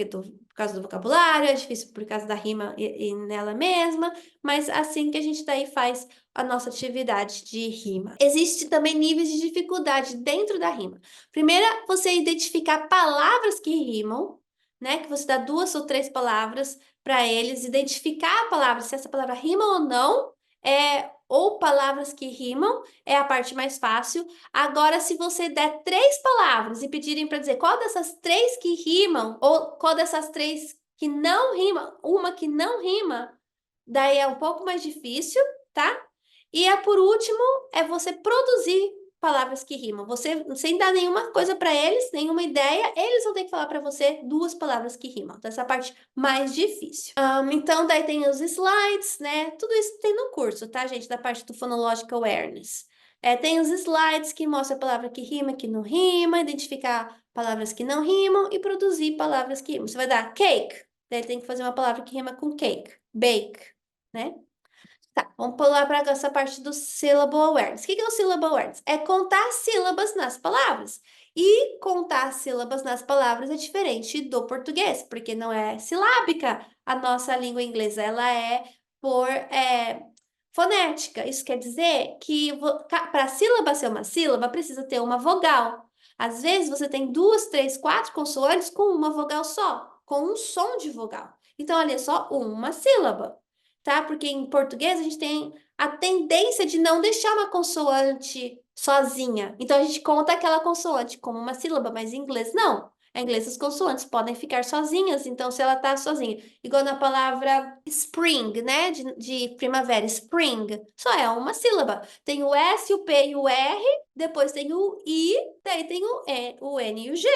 causa do vocabulário, é difícil por causa da rima e nela mesma, mas assim que a gente daí faz a nossa atividade de rima. Existe também níveis de dificuldade dentro da rima. Primeiro, você identificar palavras que rimam, né? Que você dá duas ou três palavras para eles, identificar a palavra, se essa palavra rima ou não, ou palavras que rimam, é a parte mais fácil. Agora, se você der três palavras e pedirem para dizer qual dessas três que rimam, ou qual dessas três que não rima, uma que não rima, daí é um pouco mais difícil, tá? E por último, é você produzir palavras que rimam. Você, sem dar nenhuma coisa para eles, nenhuma ideia, eles vão ter que falar para você duas palavras que rimam. Então, essa é a parte mais difícil. Então, daí tem os slides, né? Tudo isso tem no curso, tá, gente? Da parte do Phonological Awareness. Tem os slides que mostram a palavra que rima, que não rima, identificar palavras que não rimam e produzir palavras que rimam. Você vai dar cake, daí tem que fazer uma palavra que rima com cake. Bake, né? Tá, vamos pular para essa parte do syllable awareness. O que é o syllable awareness? É contar sílabas nas palavras. E contar sílabas nas palavras é diferente do português, porque não é silábica a nossa língua inglesa, ela é por fonética. Isso quer dizer que para a sílaba ser uma sílaba, precisa ter uma vogal. Às vezes você tem duas, três, quatro consoantes com uma vogal só, com um som de vogal. Então, ali é só uma sílaba, tá? Porque em português a gente tem a tendência de não deixar uma consoante sozinha. Então a gente conta aquela consoante como uma sílaba, mas em inglês não. Em inglês as consoantes podem ficar sozinhas, então se ela tá sozinha, igual na palavra spring, né, de primavera, spring, só é uma sílaba. Tem o S, o P e o R, depois tem o I, daí tem o N e o G,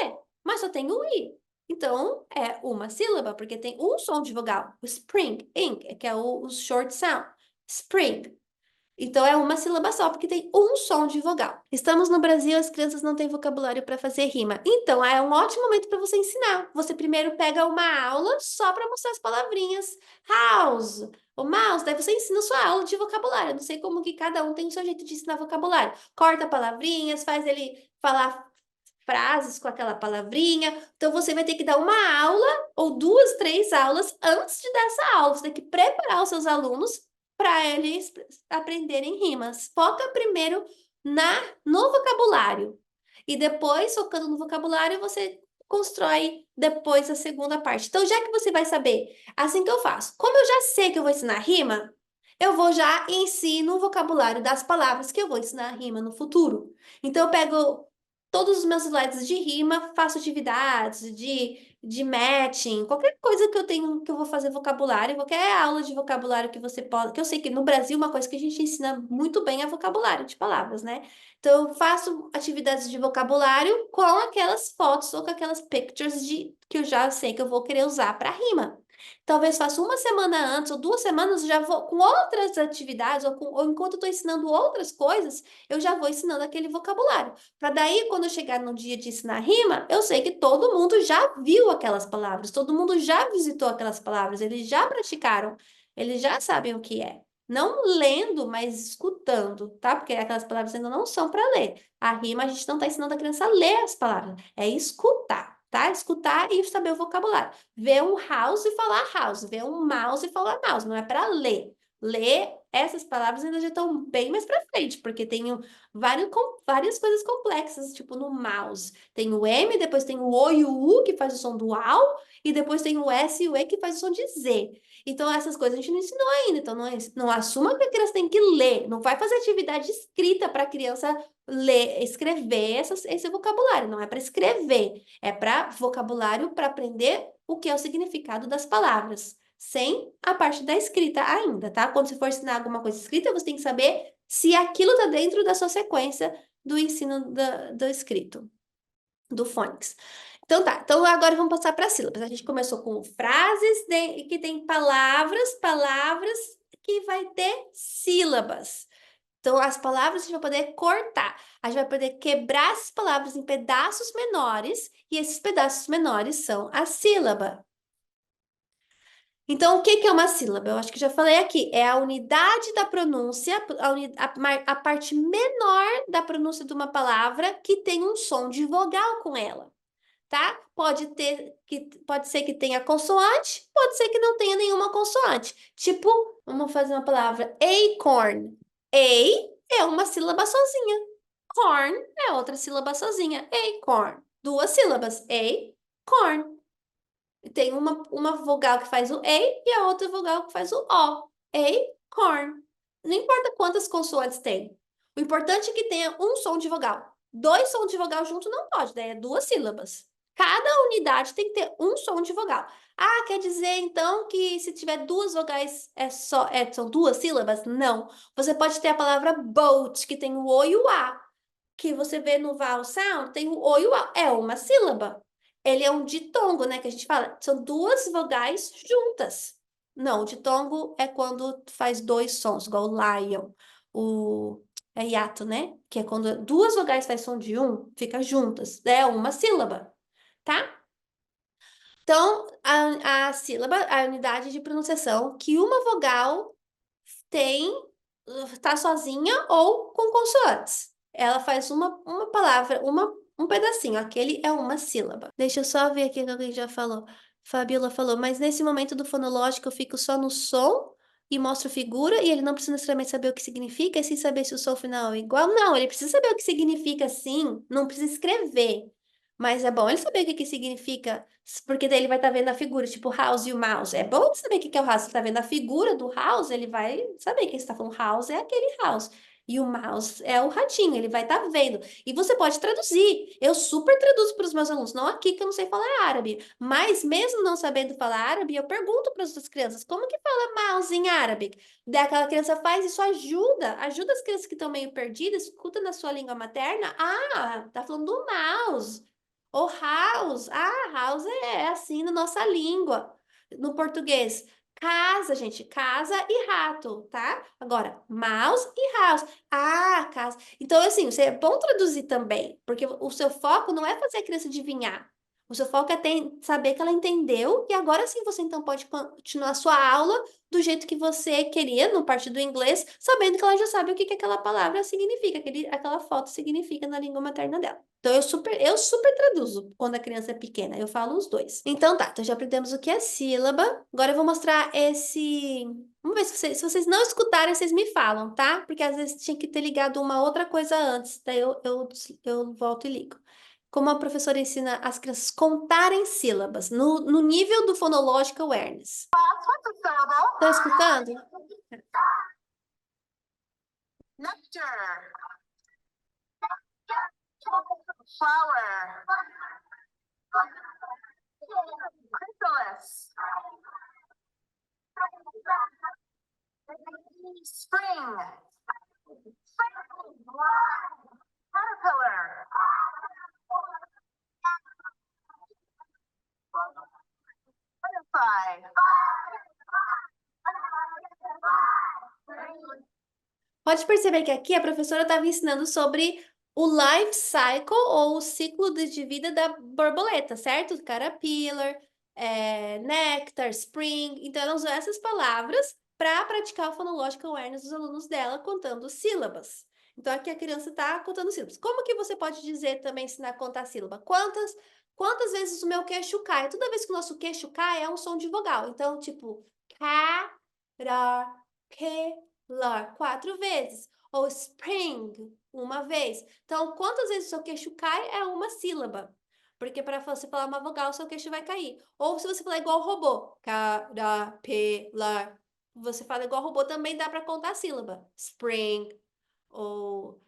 mas só tem o I. Então, é uma sílaba, porque tem um som de vogal. O spring, ink, que é o short sound. Spring. Então, é uma sílaba só, porque tem um som de vogal. Estamos no Brasil, as crianças não têm vocabulário para fazer rima. Então, é um ótimo momento para você ensinar. Você primeiro pega uma aula só para mostrar as palavrinhas. House, o mouse, daí você ensina a sua aula de vocabulário. Eu não sei como que cada um tem o seu jeito de ensinar vocabulário. Corta palavrinhas, faz ele falar frases com aquela palavrinha. Então, você vai ter que dar uma aula ou duas, três aulas antes de dar essa aula. Você tem que preparar os seus alunos para eles aprenderem rimas. Foca primeiro no vocabulário. E depois, focando no vocabulário, você constrói depois a segunda parte. Então, já que você vai saber, assim que eu faço, como eu já sei que eu vou ensinar rima, eu vou já e ensino o vocabulário das palavras que eu vou ensinar rima no futuro. Então, eu pego todos os meus slides de rima, faço atividades de de matching, qualquer coisa que eu tenho, que eu vou fazer vocabulário, qualquer aula de vocabulário que você pode, que eu sei que no Brasil uma coisa que a gente ensina muito bem é vocabulário de palavras, né? Então eu faço atividades de vocabulário com aquelas fotos ou com aquelas pictures de que eu já sei que eu vou querer usar para rima. Talvez faça uma semana antes ou 2 semanas, eu já vou com outras atividades, ou enquanto eu estou ensinando outras coisas, eu já vou ensinando aquele vocabulário. Para daí, quando eu chegar no dia de ensinar rima, eu sei que todo mundo já viu aquelas palavras, todo mundo já visitou aquelas palavras, eles já praticaram, eles já sabem o que é. Não lendo, mas escutando, tá? Porque aquelas palavras ainda não são para ler. A rima, a gente não está ensinando a criança a ler as palavras, é escutar, tá? Escutar e saber o vocabulário. Ver um house e falar house, ver um mouse e falar mouse, não é para ler. Ler, essas palavras ainda já estão bem mais para frente, porque tem várias coisas complexas, tipo no mouse. Tem o M, depois tem o O e o U, que faz o som do AU, e depois tem o S e o E, que faz o som de Z. Então, essas coisas a gente não ensinou ainda. Então, não assuma que a criança tem que ler. Não vai fazer atividade escrita para a criança ler, escrever esse vocabulário. Não é para escrever, é para vocabulário para aprender o que é o significado das palavras, sem a parte da escrita ainda, tá? Quando você for ensinar alguma coisa escrita, você tem que saber se aquilo está dentro da sua sequência do ensino do escrito, do phonics. Então tá, então agora vamos passar para sílabas. A gente começou com frases que tem palavras que vai ter sílabas. Então, as palavras a gente vai poder cortar. A gente vai poder quebrar essas palavras em pedaços menores, e esses pedaços menores são a sílaba. Então, o que que é uma sílaba? Eu acho que já falei aqui. É a unidade da pronúncia, a parte menor da pronúncia de uma palavra que tem um som de vogal com ela, tá? Pode ser que tenha consoante, pode ser que não tenha nenhuma consoante. Tipo, vamos fazer uma palavra acorn. A é uma sílaba sozinha. Corn é outra sílaba sozinha. Acorn. Duas sílabas. Corn. Tem uma vogal que faz o E e a outra vogal que faz o O. Acorn. Não importa quantas consoantes tem. O importante é que tenha um som de vogal. Dois sons de vogal junto não pode, daí é duas sílabas. Cada unidade tem que ter um som de vogal. Ah, quer dizer então que se tiver duas vogais são duas sílabas? Não. Você pode ter a palavra boat, que tem o O e o A, que você vê no vowel sound, tem o O e o A. É uma sílaba. Ele é um ditongo, né? Que a gente fala. São duas vogais juntas. Não, o ditongo é quando faz dois sons, igual o lion. O é hiato, né? Que é quando duas vogais faz som de um, fica juntas. É uma sílaba, tá? Então, a sílaba, a unidade de pronunciação que uma vogal tem, tá sozinha ou com consoantes. Ela faz uma palavra, um pedacinho. Aquele é uma sílaba. Deixa eu só ver aqui o que alguém já falou. Fabiola falou, mas nesse momento do fonológico eu fico só no som e mostro figura e ele não precisa necessariamente saber o que significa e sem saber se o som final é igual. Não, ele precisa saber o que significa sim, não precisa escrever. Mas é bom ele saber o que significa, porque daí ele vai estar vendo a figura, tipo o house e o mouse. É bom ele saber o que é o house. Se ele está vendo a figura do house, ele vai saber que está falando house é aquele house. E o mouse é o ratinho, ele vai estar vendo. E você pode traduzir. Eu super traduzo para os meus alunos, não aqui que eu não sei falar árabe, mas mesmo não sabendo falar árabe, eu pergunto para as outras crianças, como que fala mouse em árabe? Daí aquela criança faz, isso ajuda as crianças que estão meio perdidas, escuta na sua língua materna. Ah, tá falando do mouse. O house, house é assim na nossa língua, no português. Casa, gente, casa e rato, tá? Agora, mouse e house. Ah, casa. Então, assim, é bom traduzir também, porque o seu foco não é fazer a criança adivinhar. O seu foco é saber que ela entendeu e agora sim você então pode continuar a sua aula do jeito que você queria, no parte do inglês, sabendo que ela já sabe o que que aquela palavra significa, aquela foto significa na língua materna dela. Então, eu super traduzo quando a criança é pequena. Eu falo os dois. Então, tá. Então, já aprendemos o que é sílaba. Agora, eu vou mostrar esse... Vamos ver se vocês não escutarem, vocês me falam, tá? Porque às vezes tinha que ter ligado uma outra coisa antes. Daí eu volto e ligo. Como a professora ensina as crianças contarem sílabas no nível do Phonological Awareness. Estão escutando? Nectar, flower, Spring. Caterpillar. Butterfly. Pode perceber que aqui a professora estava ensinando sobre o life cycle ou o ciclo de vida da borboleta, certo? Caterpillar, nectar, spring. Então, ela usou essas palavras para praticar o Phonological Awareness dos alunos dela, contando sílabas. Então, aqui a criança está contando sílabas. Como que você pode dizer também, ensinar a contar sílaba? Quantas vezes o meu queixo cai? Toda vez que o nosso queixo cai, é um som de vogal. Então, tipo, lar, 4 vezes. Ou spring, uma vez. Então, quantas vezes o seu queixo cai é uma sílaba. Porque para você falar uma vogal, o seu queixo vai cair. Ou se você falar igual robô, caterpillar, você fala igual robô, também dá para contar a sílaba. Spring, ou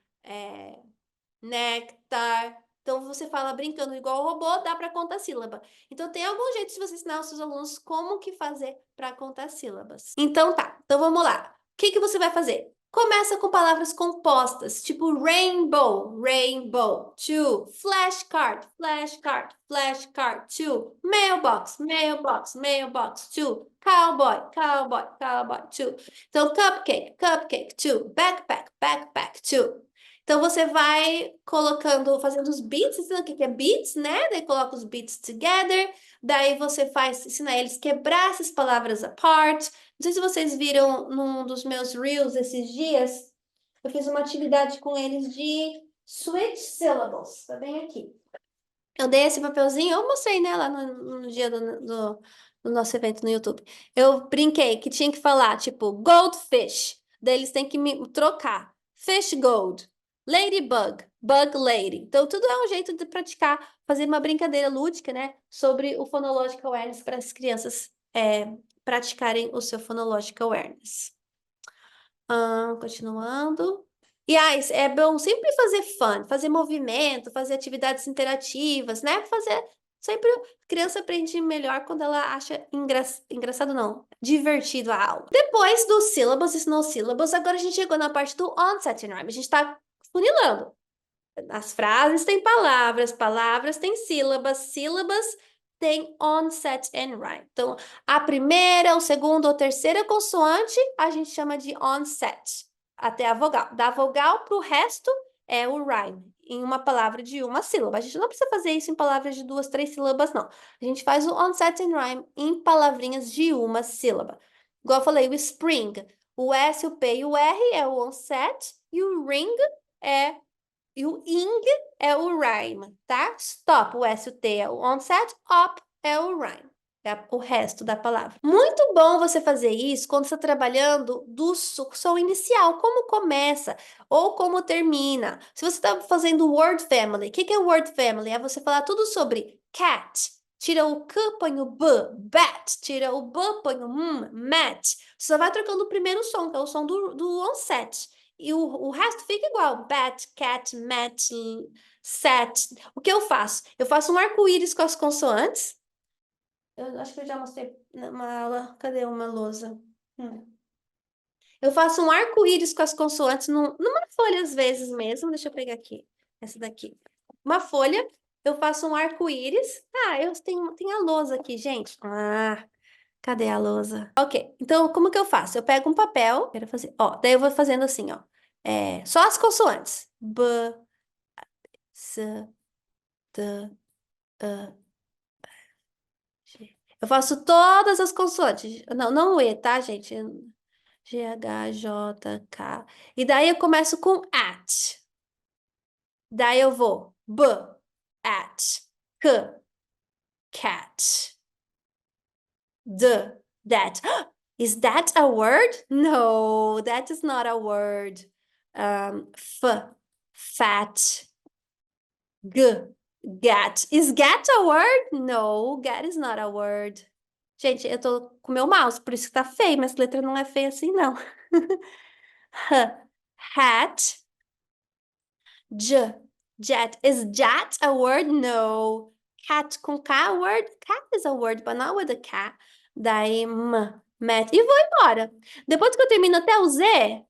nectar. Então, você fala brincando igual robô, dá para contar sílaba. Então, tem algum jeito de você ensinar os seus alunos como que fazer para contar sílabas. Então, tá. Então, vamos lá. O que que você vai fazer? Começa com palavras compostas, tipo rainbow, rainbow, two, flashcard, flashcard, flashcard, two, mailbox, mailbox, mailbox, two, cowboy, cowboy, cowboy, two. Então, cupcake, cupcake, two, backpack, backpack, two. Então, você vai colocando, fazendo os beats, ensinando o que é beats, né? Daí coloca os beats together, daí você ensina eles a quebrar essas palavras apart. Não sei se vocês viram num dos meus reels esses dias, eu fiz uma atividade com eles de switch syllables, tá bem aqui. Eu dei esse papelzinho, eu mostrei, né, lá no dia do nosso evento no YouTube. Eu brinquei que tinha que falar, tipo, goldfish. Daí eles têm que me trocar. Fish gold. Ladybug. Bug lady. Então, tudo é um jeito de praticar, fazer uma brincadeira lúdica, né, sobre o Phonological Awareness para as crianças praticarem o seu Phonological Awareness. Continuando. E é bom sempre fazer fun, fazer movimento, fazer atividades interativas, né? Sempre a criança aprende melhor quando ela acha engraçado, não, divertido a aula. Depois dos syllables e no syllables, agora a gente chegou na parte do onset and rhyme. A gente tá funilando. As frases têm palavras, palavras têm sílabas, sílabas têm onset and rhyme. Então, a primeira, o segundo ou terceira consoante, a gente chama de onset, até a vogal. Da vogal para o resto é o rhyme, em uma palavra de uma sílaba. A gente não precisa fazer isso em palavras de 2, 3 sílabas, não. A gente faz o onset and rhyme em palavrinhas de uma sílaba. Igual eu falei, o spring, o S, o P e o R é o onset, e o ring e o ing é o rhyme, tá? Stop, o S, o T é o onset, up é o rhyme. É o resto da palavra. Muito bom você fazer isso quando você está trabalhando do som inicial, como começa ou como termina. Se você está fazendo word family, o que é word family? É você falar tudo sobre cat. Tira o K, põe o B, bat. Tira o B, põe o mat. Você só vai trocando o primeiro som, que é o som do onset. E o resto fica igual. Bat, cat, mat, set. O que eu faço? Eu faço um arco-íris com as consoantes. Eu acho que eu já mostrei numa aula. Cadê uma lousa? Eu faço um arco-íris com as consoantes numa folha, às vezes mesmo. Deixa eu pegar aqui. Essa daqui. Uma folha. Eu faço um arco-íris. Eu tenho a lousa aqui, gente. Cadê a lousa? Ok. Então, como que eu faço? Eu pego um papel. Quero fazer. Daí eu vou fazendo assim, ó. Só as consoantes. B, S, D, A, G. Eu faço todas as consoantes. Não o E, tá, gente? G, H, J, K. E daí eu começo com at. Daí eu vou B, at, K, cat, D, that. Is that a word? No, that is not a word. Fat. Gat. Is gat a word? No, gat is not a word. Gente, eu tô com meu mouse, por isso que tá feio, mas a letra não é feia assim, não. Hat. Jet. Is jet a word? No. Cat com K a word? Cat is a word, but not with a K. Daí, met, e vou embora. Depois que eu termino até o Z,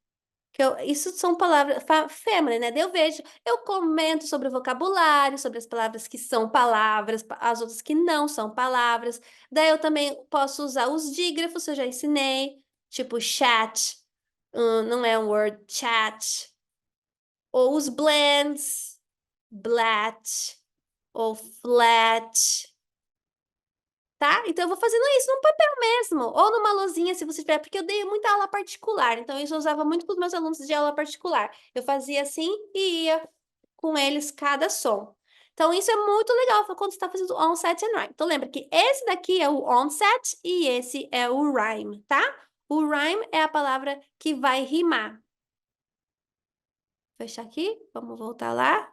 isso são palavras family, né? Daí eu vejo, eu comento sobre o vocabulário, sobre as palavras que são palavras, as outras que não são palavras. Daí eu também posso usar os dígrafos, eu já ensinei, tipo chat, não é um word, chat. Ou os blends, blat, ou flat, tá? Então eu vou fazendo isso num papel mesmo, ou numa lousinha, se você tiver, porque eu dei muita aula particular, então isso eu usava muito com os meus alunos de aula particular. Eu fazia assim e ia com eles cada som. Então isso é muito legal quando você está fazendo onset and rhyme. Então lembra que esse daqui é o onset e esse é o rhyme, tá? O rhyme é a palavra que vai rimar. Vou fechar aqui, vamos voltar lá.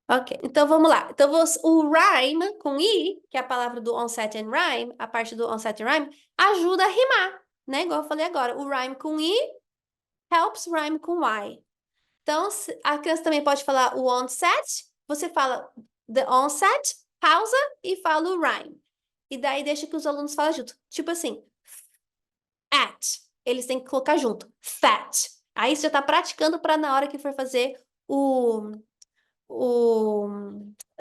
Ok, então vamos lá. Então, o rhyme com I, que é a palavra do onset and rhyme, a parte do onset and rhyme, ajuda a rimar, né? Igual eu falei agora. O rhyme com I helps rhyme com Y. Então, a criança também pode falar o onset, você fala the onset, pausa e fala o rhyme. E daí deixa que os alunos falem junto. Tipo assim, at. Eles têm que colocar junto. Fat. Aí você já está praticando para na hora que for fazer o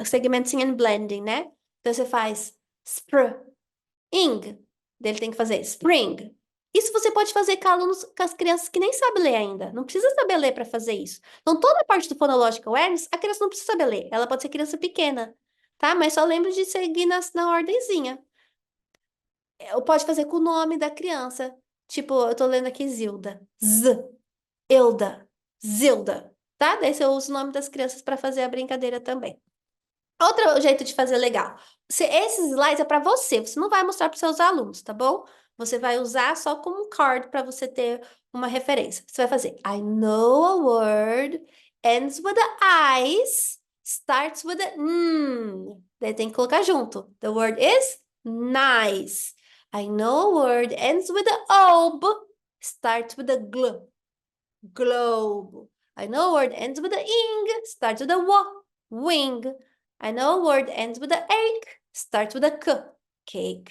segmenting and blending, né? Então você faz spring, daí ele tem que fazer spring. Isso você pode fazer com alunos, com as crianças que nem sabem ler ainda. Não precisa saber ler para fazer isso. Então, toda a parte do Phonological Awareness, a criança não precisa saber ler. Ela pode ser criança pequena, tá? Mas só lembra de seguir na ordenzinha. Ou pode fazer com o nome da criança. Tipo, eu tô lendo aqui Zilda. Ilda. Zilda. Tá? Daí você usa o nome das crianças para fazer a brincadeira também. Outro jeito de fazer legal. Esses slides é para você. Você não vai mostrar para os seus alunos, tá bom? Você vai usar só como um card para você ter uma referência. Você vai fazer I know a word, ends with a I's, starts with a Daí tem que colocar junto. The word is nice. I know a word, ends with a ob, starts with a gl. Globe. I know a word ends with a ing, starts with a wing. I know a word ends with a ache, starts with a cake.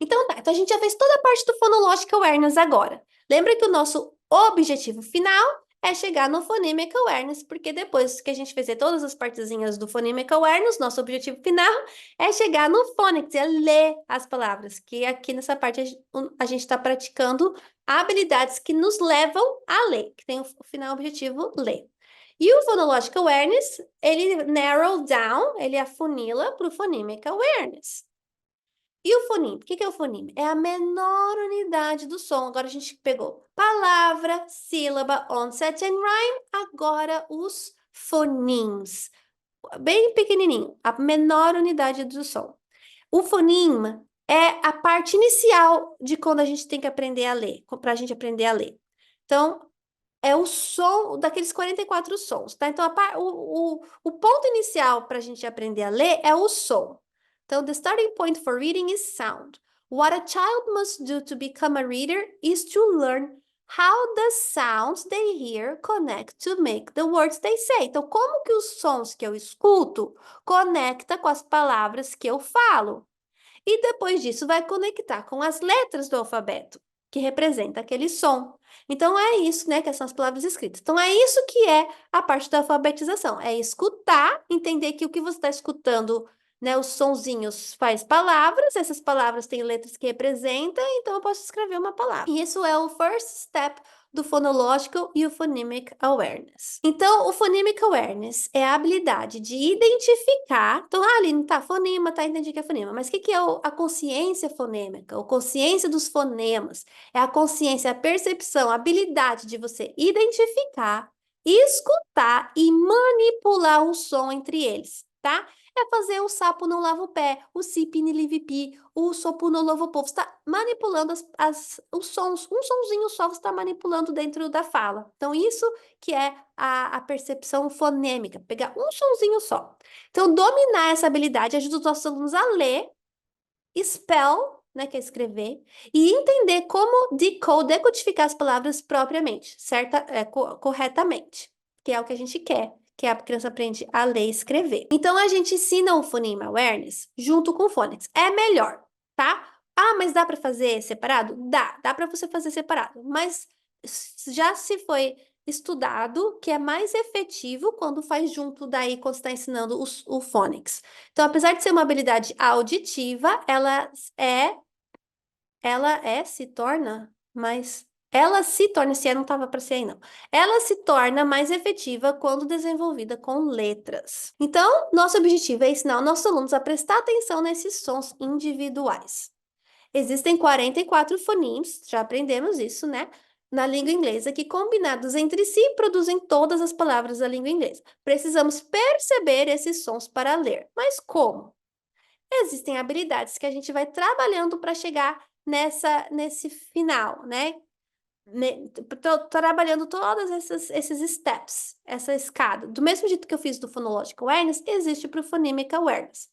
Então tá, então a gente já fez toda a parte do Phonological Awareness agora. Lembra que o nosso objetivo final é chegar no Phonemic Awareness, porque depois que a gente fizer todas as partezinhas do Phonemic Awareness, nosso objetivo final é chegar no Phonics, é ler as palavras, que aqui nessa parte a gente está praticando habilidades que nos levam a ler, que tem o final objetivo ler. E o Phonological Awareness, ele narrow down, ele afunila para o Phonemic Awareness. E o fonema? O que é o fonema? É a menor unidade do som. Agora a gente pegou palavra, sílaba, onset and rhyme. Agora os fonemes. Bem pequenininho, a menor unidade do som. O fonema é a parte inicial de quando a gente tem que aprender a ler, para a gente aprender a ler. Então, é o som daqueles 44 sons, tá? Então, o ponto inicial para a gente aprender a ler é o som. Então, the starting point for reading is sound. What a child must do to become a reader is to learn how the sounds they hear connect to make the words they say. Então, como que os sons que eu escuto conecta com as palavras que eu falo? E depois disso vai conectar com as letras do alfabeto, que representa aquele som. Então é isso, né, que são as palavras escritas. Então é isso que é a parte da alfabetização, é escutar, entender que o que você está escutando, né, os sonzinhos faz palavras, essas palavras têm letras que representam, então eu posso escrever uma palavra. E isso é o first step do Phonological e o Phonemic Awareness. Então, o Phonemic Awareness é a habilidade de identificar... Então, Aline, tá, fonema, tá, entendi que é fonema. Mas o que é a consciência fonêmica? A consciência dos fonemas. É a consciência, a percepção, a habilidade de você identificar, escutar e manipular o som entre eles, tá? É fazer o sapo não lava o pé, o sipi livipi, o sopo não lava o povo. Você está manipulando os sons, um sonzinho só você está manipulando dentro da fala. Então, isso que é a percepção fonêmica, pegar um sonzinho só. Então, dominar essa habilidade ajuda os nossos alunos a ler, spell, né, que é escrever, e entender como decodificar as palavras propriamente, corretamente, que é o que a gente quer. que a criança aprende a ler e escrever. Então, a gente ensina o Phoneme Awareness junto com o Phonics. É melhor, tá? Ah, mas dá para fazer separado? Dá para você fazer separado. Mas já se foi estudado que é mais efetivo quando faz junto daí, quando está ensinando o Phonics. Então, apesar de ser uma habilidade auditiva, se torna mais... Ela se torna, se não estava para ser aí, não. Ela se torna mais efetiva quando desenvolvida com letras. Então, nosso objetivo é ensinar os nossos alunos a prestar atenção nesses sons individuais. Existem 44 fonemes, já aprendemos isso, né? Na língua inglesa, que combinados entre si produzem todas as palavras da língua inglesa. Precisamos perceber esses sons para ler. Mas como? Existem habilidades que a gente vai trabalhando para chegar nesse final, né? Trabalhando todos esses steps, essa escada. Do mesmo jeito que eu fiz do Phonological Awareness, existe para o Phonemic Awareness.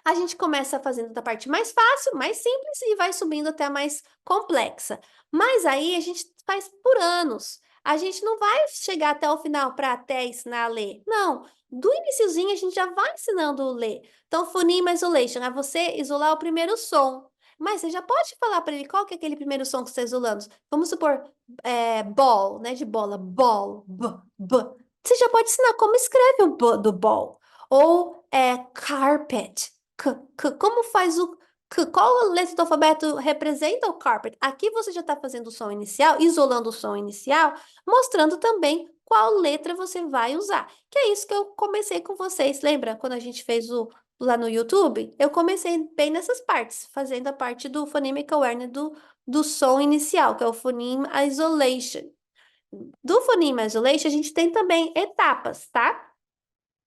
A gente começa fazendo da parte mais fácil, mais simples, e vai subindo até a mais complexa. Mas aí a gente faz por anos. A gente não vai chegar até o final para até ensinar a ler. Não, do iniciozinho a gente já vai ensinando a ler. Então, phoneme isolation é você isolar o primeiro som. Mas você já pode falar para ele qual que é aquele primeiro som que você está isolando. Vamos supor, ball, né, de bola, ball, b. Você já pode ensinar como escreve o b do ball. Ou carpet, como faz o K? Qual letra do alfabeto representa o carpet? Aqui você já está fazendo o som inicial, isolando o som inicial, mostrando também qual letra você vai usar. Que é isso que eu comecei com vocês. Lembra quando a gente fez lá no YouTube? Eu comecei bem nessas partes, fazendo a parte do Phonemic Awareness do som inicial, que é o Phoneme Isolation. Do Phoneme Isolation, a gente tem também etapas, tá?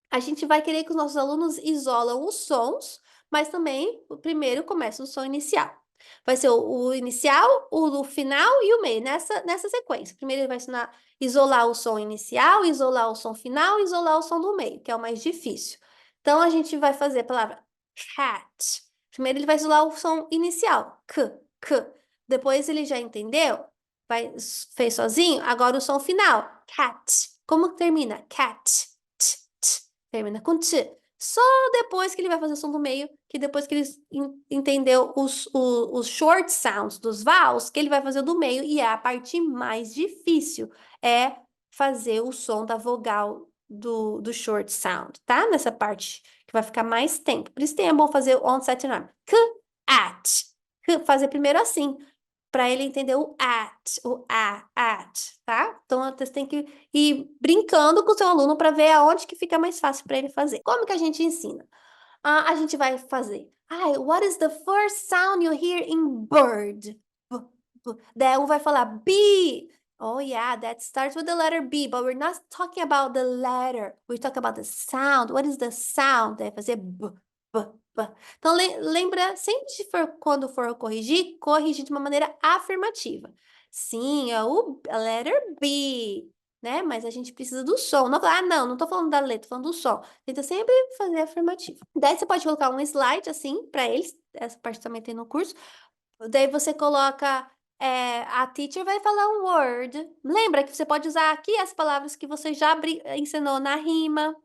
A gente vai querer que os nossos alunos isolam os sons, mas também o primeiro começa o som inicial. Vai ser o inicial, o final e o meio, nessa sequência. Primeiro ele vai ensinar isolar o som inicial, isolar o som final, isolar o som do meio, que é o mais difícil. Então, a gente vai fazer a palavra cat. Primeiro ele vai isolar o som inicial, k. Depois ele já entendeu, fez sozinho, agora o som final, cat. Como termina? Cat. Termina com t. Só depois que ele vai fazer o som do meio, que depois que ele entendeu os short sounds dos vowels, que ele vai fazer o do meio, e é a parte mais difícil, é fazer o som da vogal do short sound, tá? Nessa parte que vai ficar mais tempo. Por isso é bom fazer o onset and rhyme. At. Fazer primeiro assim, para ele entender o at, tá? Então, você tem que ir brincando com o seu aluno para ver aonde que fica mais fácil para ele fazer. Como que a gente ensina? A gente vai fazer. What is the first sound you hear in bird? Daí um vai falar B. Oh, yeah, that starts with the letter B, but we're not talking about the letter. We're talking about the sound. What is the sound? Daí fazer B. Então, lembra, sempre quando for corrigir de uma maneira afirmativa. Sim, é a letter B, né? Mas a gente precisa do som. Não, não tô falando da letra, tô falando do som. Tenta sempre fazer afirmativo. Daí você pode colocar um slide, assim, para eles. Essa parte também tem no curso. Daí você coloca... a teacher vai falar um word. Lembra que você pode usar aqui as palavras que você já ensinou na rima.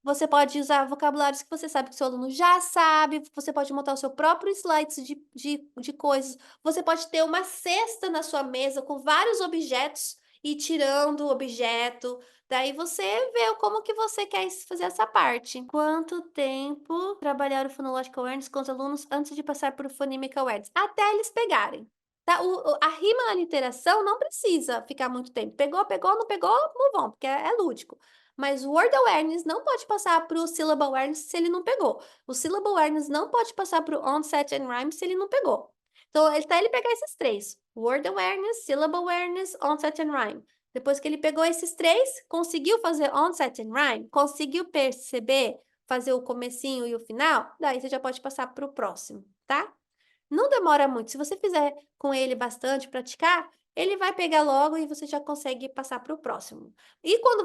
Você pode usar vocabulários que você sabe que o seu aluno já sabe. Você pode montar o seu próprio slides de coisas. Você pode ter uma cesta na sua mesa com vários objetos e tirando o objeto. Daí você vê como que você quer fazer essa parte. Quanto tempo trabalhar o Phonological Awareness com os alunos antes de passar por o Phonemic Awareness? Até eles pegarem. Tá? A rima na literação não precisa ficar muito tempo. Pegou, não pegou, move on, porque é lúdico. Mas o Word Awareness não pode passar para o Syllable Awareness se ele não pegou. O Syllable Awareness não pode passar para o Onset and Rhyme se ele não pegou. Então, até ele pegar esses três. Word Awareness, Syllable Awareness, Onset and Rhyme. Depois que ele pegou esses três, conseguiu fazer Onset and Rhyme, conseguiu perceber, fazer o comecinho e o final, daí você já pode passar para o próximo, tá? Não demora muito. Se você fizer com ele bastante, praticar, ele vai pegar logo e você já consegue passar para o próximo. E quando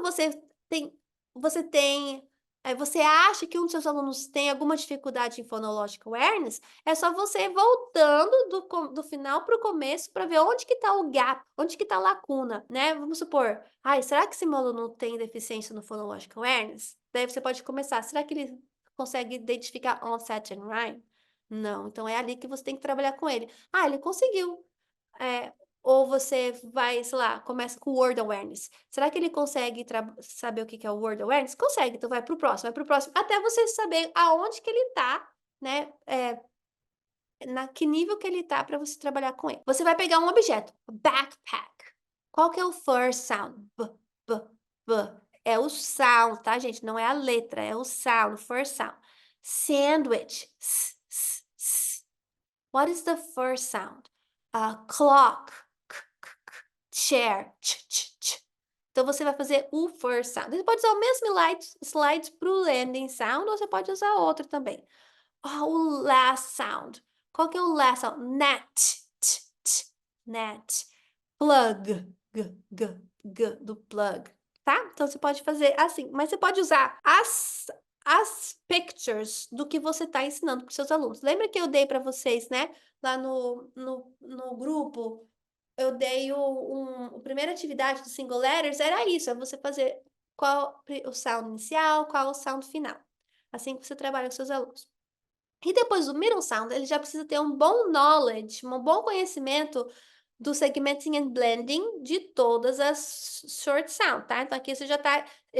você tem você acha que um dos seus alunos tem alguma dificuldade em Phonological Awareness, é só você ir voltando do final para o começo para ver onde que está o gap, onde que está a lacuna, né? Vamos supor, será que esse meu aluno tem deficiência no Phonological Awareness? Daí você pode começar, será que ele consegue identificar onset and rhyme? Não, então é ali que você tem que trabalhar com ele. Ele conseguiu. Ou você vai, sei lá, começa com Word Awareness. Será que ele consegue saber o que é o Word Awareness? Consegue, então vai pro próximo, até você saber aonde que ele tá, né? Que nível que ele tá para você trabalhar com ele. Você vai pegar um objeto, backpack. Qual que é o first sound? B, b. É o sound, tá, gente? Não é a letra, é o sound, first sound. Sandwich. S. What is the first sound? Clock. Chair. Ch. Então, você vai fazer o first sound. Você pode usar o mesmo slide para o ending sound, ou você pode usar outro também. O last sound. Qual que é o last sound? Net. Net. Plug. G, do plug. Tá? Então, você pode fazer assim. Mas você pode usar as pictures do que você está ensinando para os seus alunos. Lembra que eu dei para vocês, né? Lá no grupo, eu dei a primeira atividade do Single Letters, era isso, é você fazer qual o sound inicial, qual o sound final. Assim que você trabalha com seus alunos. E depois do middle sound, ele já precisa ter um bom knowledge, um bom conhecimento do segmenting and blending de todas as short sound, tá? Então aqui ele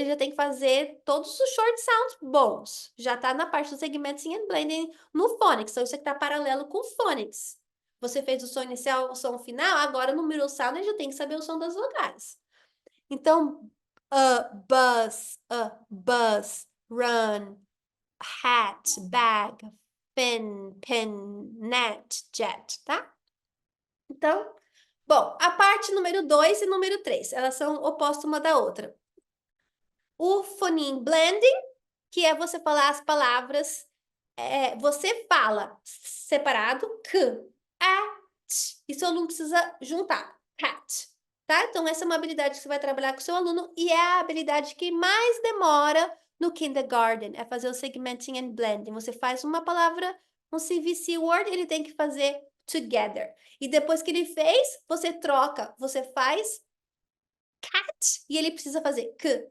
já tem que fazer todos os short sounds bons. Já tá na parte do segmenting and blending no phonics. Então isso aqui tá paralelo com phonics. Você fez o som inicial, o som final, agora no middle sound ele já tem que saber o som das vogais. Então, bus, run, hat, bag, fin, pin, net, jet, tá? Então, bom, a parte número 2 e número 3, elas são opostas uma da outra. O phoneme blending, que é você falar as palavras, você fala separado, t, e seu aluno precisa juntar, cat, tá? Então, essa é uma habilidade que você vai trabalhar com seu aluno e é a habilidade que mais demora no kindergarten, é fazer o segmenting and blending. Você faz uma palavra, um CVC word, ele tem que fazer together. E depois que ele fez, você troca, você faz cat e ele precisa fazer t.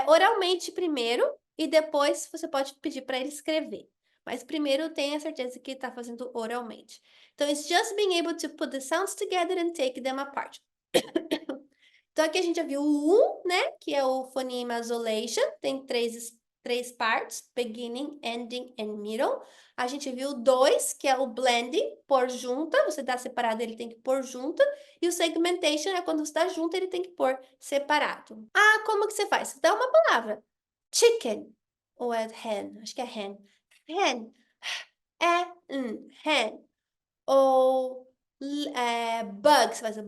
Oralmente primeiro e depois você pode pedir para ele escrever. Mas primeiro tenha certeza que está fazendo oralmente. Então, it's just being able to put the sounds together and take them apart. Então, aqui a gente já viu o né? Que é o phoneme isolation. Tem três partes, beginning, ending and middle. A gente viu o 2, que é o blending, pôr junta. Você dá separado, ele tem que pôr junta. E o segmentation é quando você dá junto, ele tem que pôr separado. Como que você faz? Você dá uma palavra. Chicken. Ou é hen? Acho que é hen. Hen. Hen. Ou bug. Você faz g.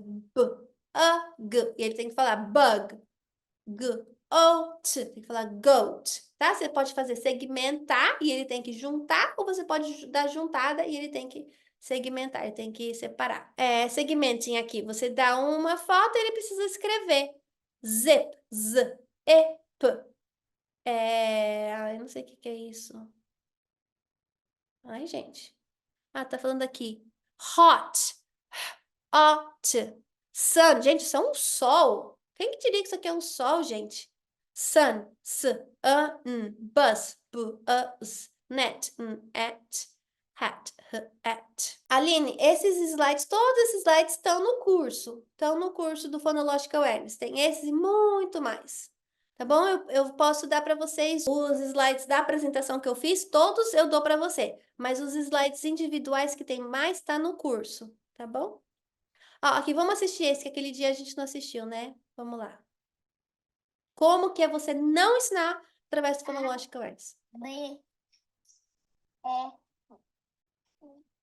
E ele tem que falar bug. Tem que falar goat, tá? Você pode fazer segmentar e ele tem que juntar, ou você pode dar juntada e ele tem que segmentar, ele tem que separar. Segmenting aqui, você dá uma foto e ele precisa escrever. Zip, p. Eu não sei o que é isso. Ai, gente. Tá falando aqui. Hot, sun. Gente, isso é um sol. Quem que diria que isso aqui é um sol, gente? Sun, bus, net, hat, Aline, todos esses slides estão no curso do Phonological Awareness. Tem esses e muito mais. Tá bom? Eu posso dar para vocês os slides da apresentação que eu fiz, todos eu dou para você. Mas os slides individuais que tem mais, tá no curso, tá bom? Aqui, vamos assistir esse, que aquele dia a gente não assistiu, né? Vamos lá. Como que é você não ensinar através do Phonological Awareness? B, E,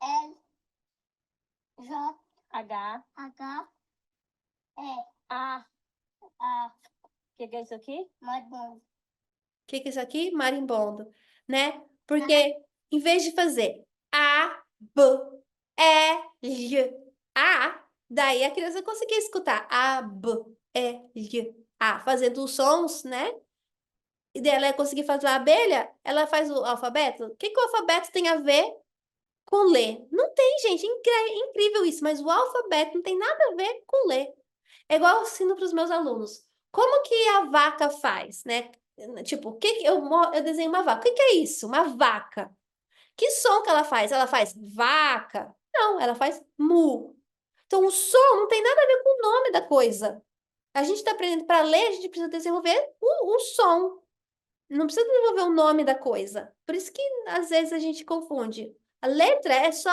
L, J, H, E, A. A, O que é isso aqui? marimbondo. O que é isso aqui? Marimbondo, né? Porque em vez de fazer A, B, E, L, A, daí a criança conseguia escutar A, B, E, L, A, fazendo os sons, né? e dela é conseguir fazer a abelha, ela faz o alfabeto. O que que o alfabeto tem a ver com ler? Não tem, gente. Incrível isso, mas o alfabeto não tem nada a ver com ler. É igual eu ensino para os meus alunos. Como que a vaca faz, né? Tipo, eu desenho uma vaca. O que que é isso? Uma vaca. Que som que ela faz? Ela faz vaca? Não, ela faz mu. Então, o som não tem nada a ver com o nome da coisa. A gente está aprendendo para ler, a gente precisa desenvolver o som. Não precisa desenvolver o nome da coisa. Por isso que às vezes a gente confunde. A letra é só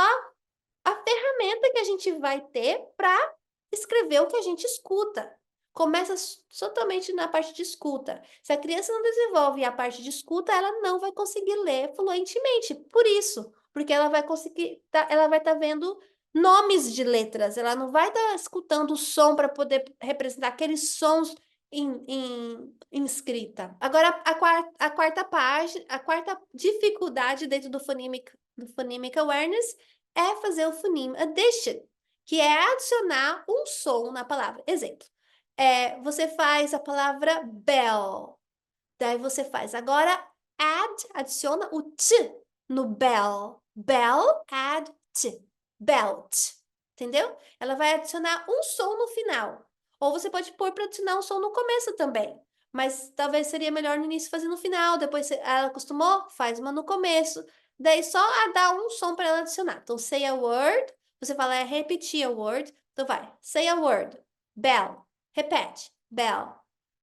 a ferramenta que a gente vai ter para escrever o que a gente escuta. Começa totalmente na parte de escuta. Se a criança não desenvolve a parte de escuta, ela não vai conseguir ler fluentemente. Por isso, porque ela vai conseguir, ela vai estar vendo nomes de letras. Ela não vai estar escutando o som para poder representar aqueles sons em escrita. Agora, a quarta página, a quarta dificuldade dentro do Phonemic Awareness é fazer o phoneme addition, que é adicionar um som na palavra. Exemplo, você faz a palavra bell, daí você faz agora adiciona o t no bell. Bell, add t, belt, entendeu? Ela vai adicionar um som no final. Ou você pode pôr para adicionar um som no começo também. Mas talvez seria melhor no início fazer no final. Depois ela acostumou, faz uma no começo. Daí só dar um som para ela adicionar. Então, say a word. Você fala repetir a word. Então, vai. Say a word. Bell. Repete. Bell.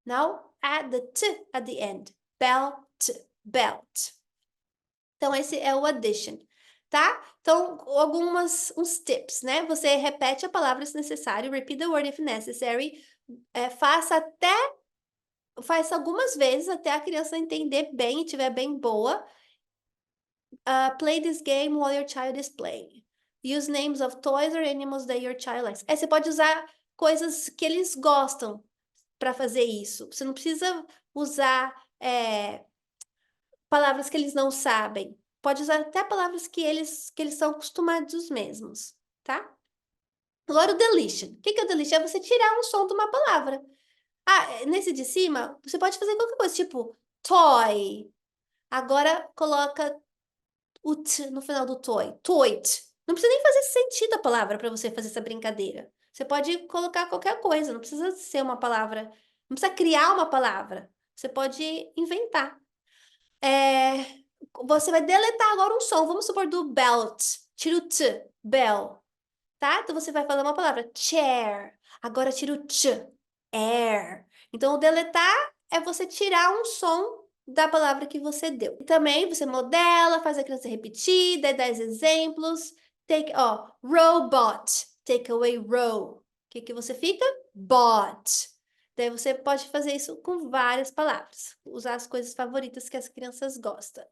Now, add the t at the end. Belt. Belt. Então, esse é o addition. Tá? Então, uns tips, né? Você repete a palavra se necessário. Repeat the word if necessary. Faça algumas vezes até a criança entender bem e estiver bem boa. Play this game while your child is playing. Use names of toys or animals that your child likes. Você pode usar coisas que eles gostam para fazer isso. Você não precisa usar palavras que eles não sabem. Pode usar até palavras que eles são acostumados mesmos, tá? Agora o deletion. O que é o deletion? É você tirar um som de uma palavra. Nesse de cima, você pode fazer qualquer coisa, tipo toy. Agora coloca o t no final do toy. Toit. Não precisa nem fazer sentido a palavra para você fazer essa brincadeira. Você pode colocar qualquer coisa, não precisa ser uma palavra, não precisa criar uma palavra. Você pode inventar. Você vai deletar agora um som, vamos supor do belt. Tira o t, bell, tá? Então você vai falar uma palavra, chair. Agora tira o ch, air. Então o deletar é você tirar um som da palavra que você deu. E também você modela, faz a criança repetir, dá exemplos. Robot, take away row. O que você fica? Bot. Daí você pode fazer isso com várias palavras. Usar as coisas favoritas que as crianças gostam.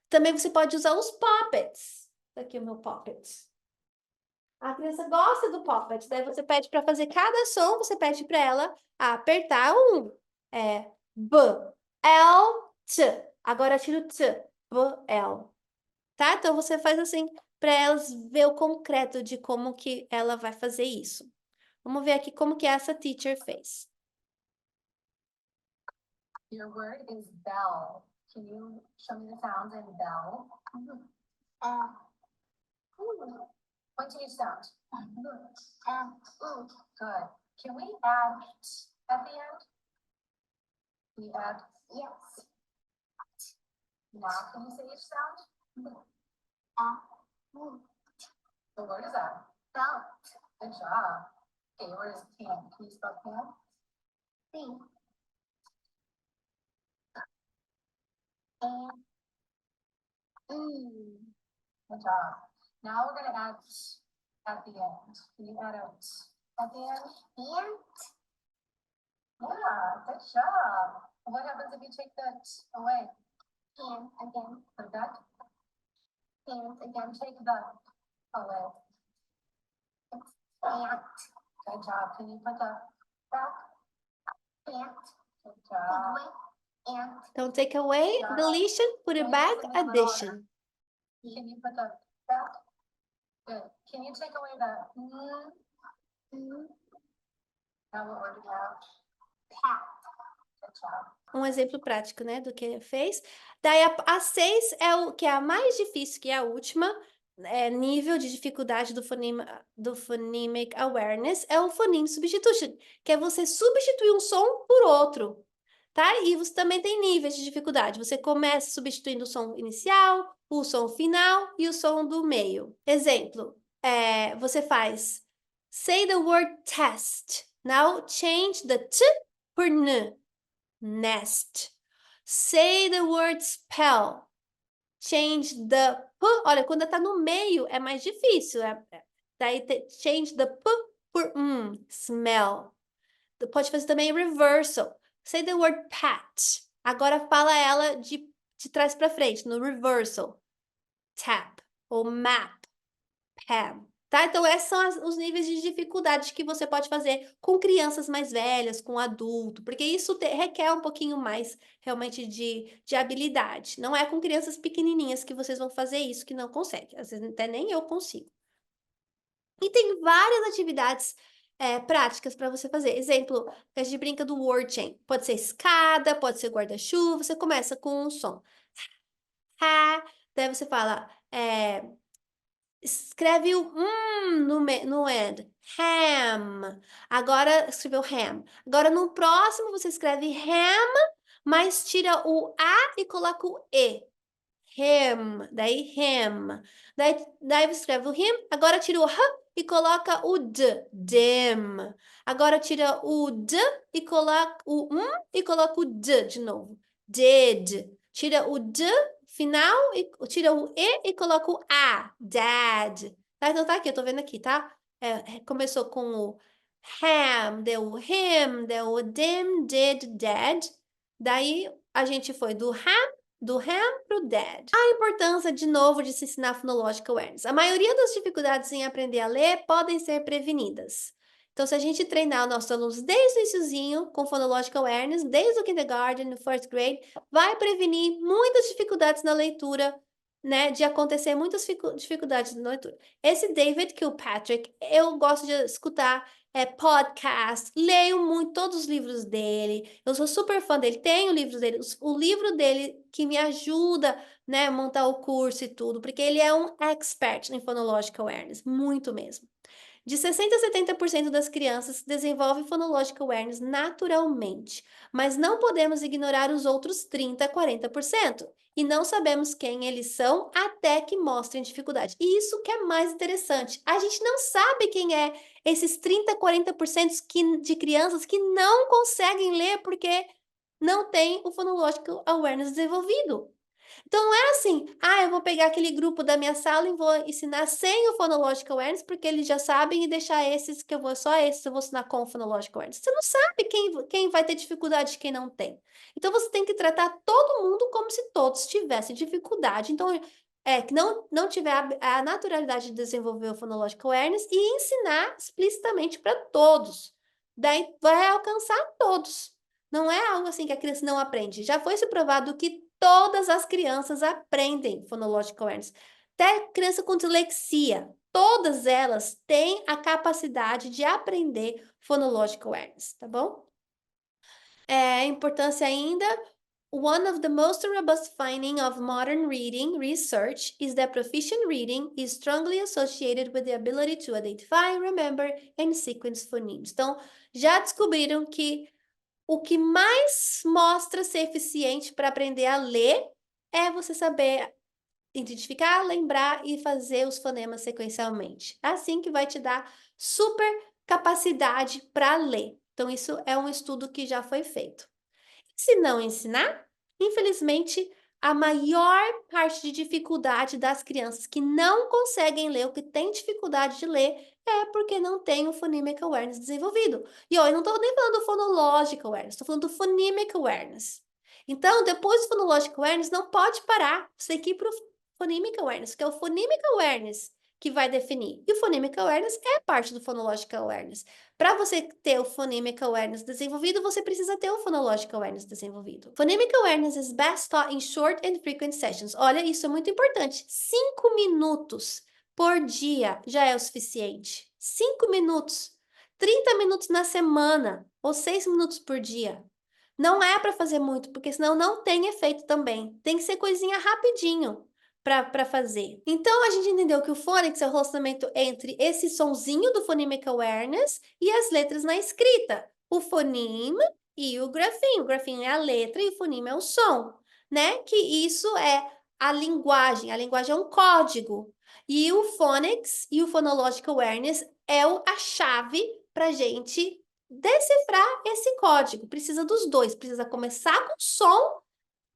Também você pode usar os poppets. Aqui é o meu poppet. A criança gosta do poppet. Daí você pede para fazer cada som, você pede para ela apertar B, L, T. Agora tira o T, B, L. Tá? Então você faz assim para elas ver o concreto de como que ela vai fazer isso. Vamos ver aqui como que essa teacher fez. Your word is bell. Can you show me the sounds in bell? Point to each sound. Good. Can we add t at the end? We add Yes. now. Can you say each sound? So where is that? Belt. Good job. Okay, where is can? Can you spell can? C. Good job. Now we're gonna add t at the end. Can you add a t at the end? Ant. Yeah, good job. What happens if you take that away? Ant again. Put it back. Ant again. Take that away. Ant. Good job. Can you put that back? Ant. Good job. Ant. Então, take away, deletion, put it back, addition. Can you put that back? Good. Can you take away the Now what word do we have? Cat. Good job. um exemplo prático, né, do que fez. Daí a 6 é o que é a mais difícil, que é a última, nível de dificuldade do phonemic awareness, é o phoneme substitution, que é você substituir um som por outro, tá? E você também tem níveis de dificuldade. Você começa substituindo o som inicial, o som final e o som do meio. Exemplo, você faz say the word test. Now change the t por n. Nest. Say the word spell. Change the p. Olha, quando tá no meio é mais difícil. Daí change the p por smell. Pode fazer também reversal. Say the word pat. Agora fala ela de trás para frente, no reversal. Tap ou map. Pam. Tá? Então, esses são os níveis de dificuldade que você pode fazer com crianças mais velhas, com adulto, porque isso requer um pouquinho mais, realmente, de habilidade. Não é com crianças pequenininhas que vocês vão fazer isso, que não conseguem. Às vezes, até nem eu consigo. E tem várias atividades práticas para você fazer. Exemplo, a gente brinca do word chain. Pode ser escada, pode ser guarda-chuva. Você começa com um som. Ha, daí você fala... escreve o no end. Ham. Agora escreveu ham. Agora no próximo você escreve ham, mas tira o A e coloca o E. Him. Daí him. Daí você escreve o him. Agora tira o H e coloca o D. Dim. Agora tira o D e coloca o e coloca o D de novo. Did. Tira o D final, tira o E e coloca o A. Dad. Tá? Então tá aqui, eu tô vendo aqui, tá? Começou com o ham, deu o him, deu o dim, did, dad. Daí a gente foi do ham pro dad. A importância, de novo, de se ensinar Phonological Awareness. A maioria das dificuldades em aprender a ler podem ser prevenidas. Então, se a gente treinar nossos alunos desde o iniciozinho com Phonological Awareness, desde o kindergarten, no first grade, vai prevenir muitas dificuldades na leitura, né? De acontecer muitas dificuldades na leitura. Esse David Kilpatrick, eu gosto de escutar podcast, leio muito todos os livros dele, eu sou super fã dele, tenho livros dele, o livro dele que me ajuda, né, a montar o curso e tudo, porque ele é um expert em Phonological Awareness, muito mesmo. De 60% a 70% das crianças desenvolvem Phonological Awareness naturalmente, mas não podemos ignorar os outros 30% a 40%, e não sabemos quem eles são até que mostrem dificuldade. E isso que é mais interessante, a gente não sabe quem é esses 30% a 40% de crianças que não conseguem ler porque não tem o Phonological Awareness desenvolvido. Então, não é assim, eu vou pegar aquele grupo da minha sala e vou ensinar sem o Phonological Awareness, porque eles já sabem, e deixar esses que só esses eu vou ensinar com o Phonological Awareness. Você não sabe quem vai ter dificuldade e quem não tem. Então, você tem que tratar todo mundo como se todos tivessem dificuldade. Então, que não tiver a naturalidade de desenvolver o Phonological Awareness e ensinar explicitamente para todos. Daí, vai alcançar todos. Não é algo assim que a criança não aprende. Já foi se provado que todas as crianças aprendem Phonological Awareness. Até criança com dislexia, todas elas têm a capacidade de aprender Phonological Awareness, tá bom? Importância ainda, one of the most robust findings of modern reading research is that proficient reading is strongly associated with the ability to identify, remember, and sequence phonemes. Então, já descobriram que o que mais mostra ser eficiente para aprender a ler é você saber identificar, lembrar e fazer os fonemas sequencialmente. É assim que vai te dar super capacidade para ler. Então, isso é um estudo que já foi feito. Se não ensinar, infelizmente, a maior parte de dificuldade das crianças que não conseguem ler, ou que têm dificuldade de ler, é porque não tem o Phonemic Awareness desenvolvido. E eu não estou nem falando do Phonological Awareness, estou falando do Phonemic Awareness. Então, depois do Phonological Awareness, não pode parar. Você tem que ir para o Phonemic Awareness, que é o Phonemic Awareness que vai definir. E o Phonemic Awareness é parte do Phonological Awareness. Para você ter o Phonemic Awareness desenvolvido, você precisa ter o Phonological Awareness desenvolvido. Phonemic Awareness is best taught in short and frequent sessions. Olha, isso é muito importante. 5 minutos por dia já é o suficiente. 5 minutos. 30 minutos na semana, ou 6 minutos por dia. Não é para fazer muito, porque senão não tem efeito também. Tem que ser coisinha rapidinho para fazer. Então, a gente entendeu que o phonics é o relacionamento entre esse sonzinho do phonemic awareness e as letras na escrita. O fonema e o grafeme. O grafeme é a letra e o fonema é o som, né? Que isso é a linguagem. A linguagem é um código. E o phonics e o phonological awareness é a chave para gente decifrar esse código. Precisa dos dois. Precisa começar com o som,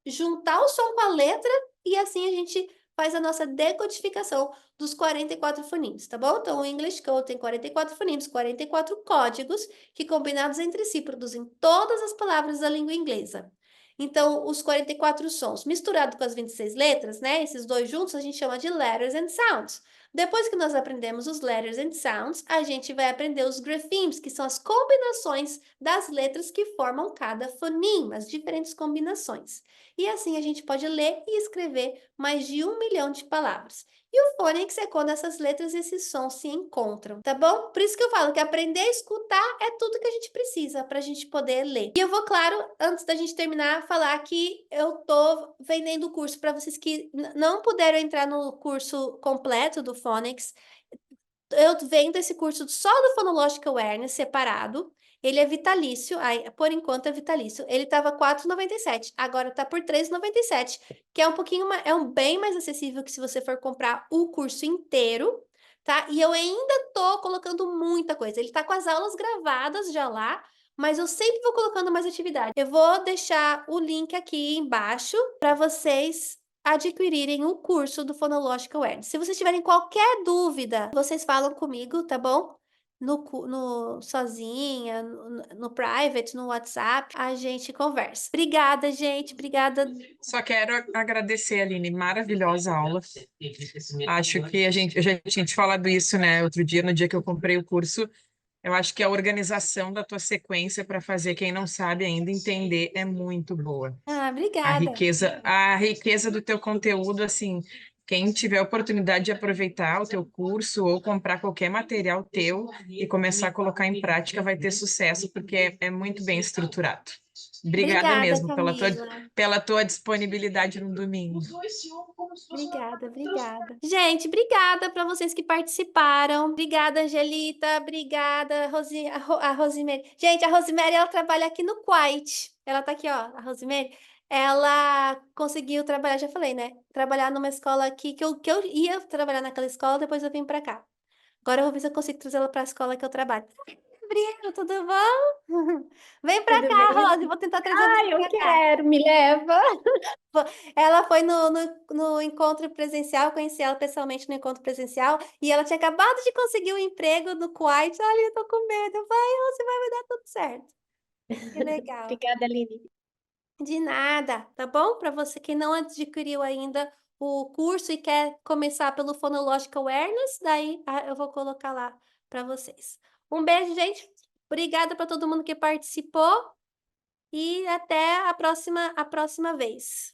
juntar o som com a letra e assim a gente faz a nossa decodificação dos 44 fonemas, tá bom? Então, o English Code tem 44 fonemas, 44 códigos que, combinados entre si, produzem todas as palavras da língua inglesa. Então, os 44 sons, misturado com as 26 letras, né? Esses dois juntos a gente chama de letters and sounds. Depois que nós aprendemos os letters and sounds, a gente vai aprender os graphemes, que são as combinações das letras que formam cada fonema, as diferentes combinações. E assim a gente pode ler e escrever mais de 1 milhão de palavras. E o phonics é quando essas letras e esses sons se encontram, tá bom? Por isso que eu falo que aprender a escutar é tudo que a gente precisa para a gente poder ler. E eu vou, claro, antes da gente terminar, falar que eu tô vendendo o curso para vocês que não puderam entrar no curso completo do phonics. Eu vendo esse curso só do Phonological Awareness separado. Ele é vitalício, por enquanto é vitalício. Ele estava R$ 4,97, agora está por R$ 3,97, que é um pouquinho é um bem mais acessível que se você for comprar o curso inteiro, tá? E eu ainda tô colocando muita coisa. Ele tá com as aulas gravadas já lá, mas eu sempre vou colocando mais atividade. Eu vou deixar o link aqui embaixo para vocês adquirirem o curso do Phonological Awareness. Se vocês tiverem qualquer dúvida, vocês falam comigo, tá bom? Sozinha, no private, no WhatsApp, a gente conversa. Obrigada, gente. Obrigada. Só quero agradecer, Aline, maravilhosa aula. Acho que eu já tinha te falado isso, né, outro dia, no dia que eu comprei o curso. Eu acho que a organização da tua sequência para fazer quem não sabe ainda entender é muito boa. Ah, obrigada. A riqueza do teu conteúdo, assim, quem tiver a oportunidade de aproveitar o teu curso ou comprar qualquer material teu e começar a colocar em prática vai ter sucesso, porque é muito bem estruturado. Obrigada mesmo Camila. pela tua disponibilidade no domingo. Obrigada. Gente, obrigada para vocês que participaram. Obrigada, Angelita. Obrigada, a Rosemary. Gente, a Rosemary, ela trabalha aqui no Quite. Ela tá aqui, ó, a Rosemary. Ela conseguiu trabalhar, já falei, né? Trabalhar numa escola aqui, que eu ia trabalhar naquela escola, depois eu vim para cá. Agora eu vou ver se eu consigo trazer ela para a escola que eu trabalho. Gabriela, tudo bom? Vem para Tudo cá, bem? Rose, vou tentar trazer Ai, você eu para cá. quero, me leva. Ela foi no encontro presencial, eu conheci ela pessoalmente no encontro presencial, e ela tinha acabado de conseguir um emprego no Kuwait. Olha, eu tô com medo. Vai, você vai dar tudo certo. Que legal. Obrigada, Aline. De nada, tá bom? Para você que não adquiriu ainda o curso e quer começar pelo Phonological Awareness, daí eu vou colocar lá para vocês. Um beijo, gente. Obrigada para todo mundo que participou e até a próxima vez.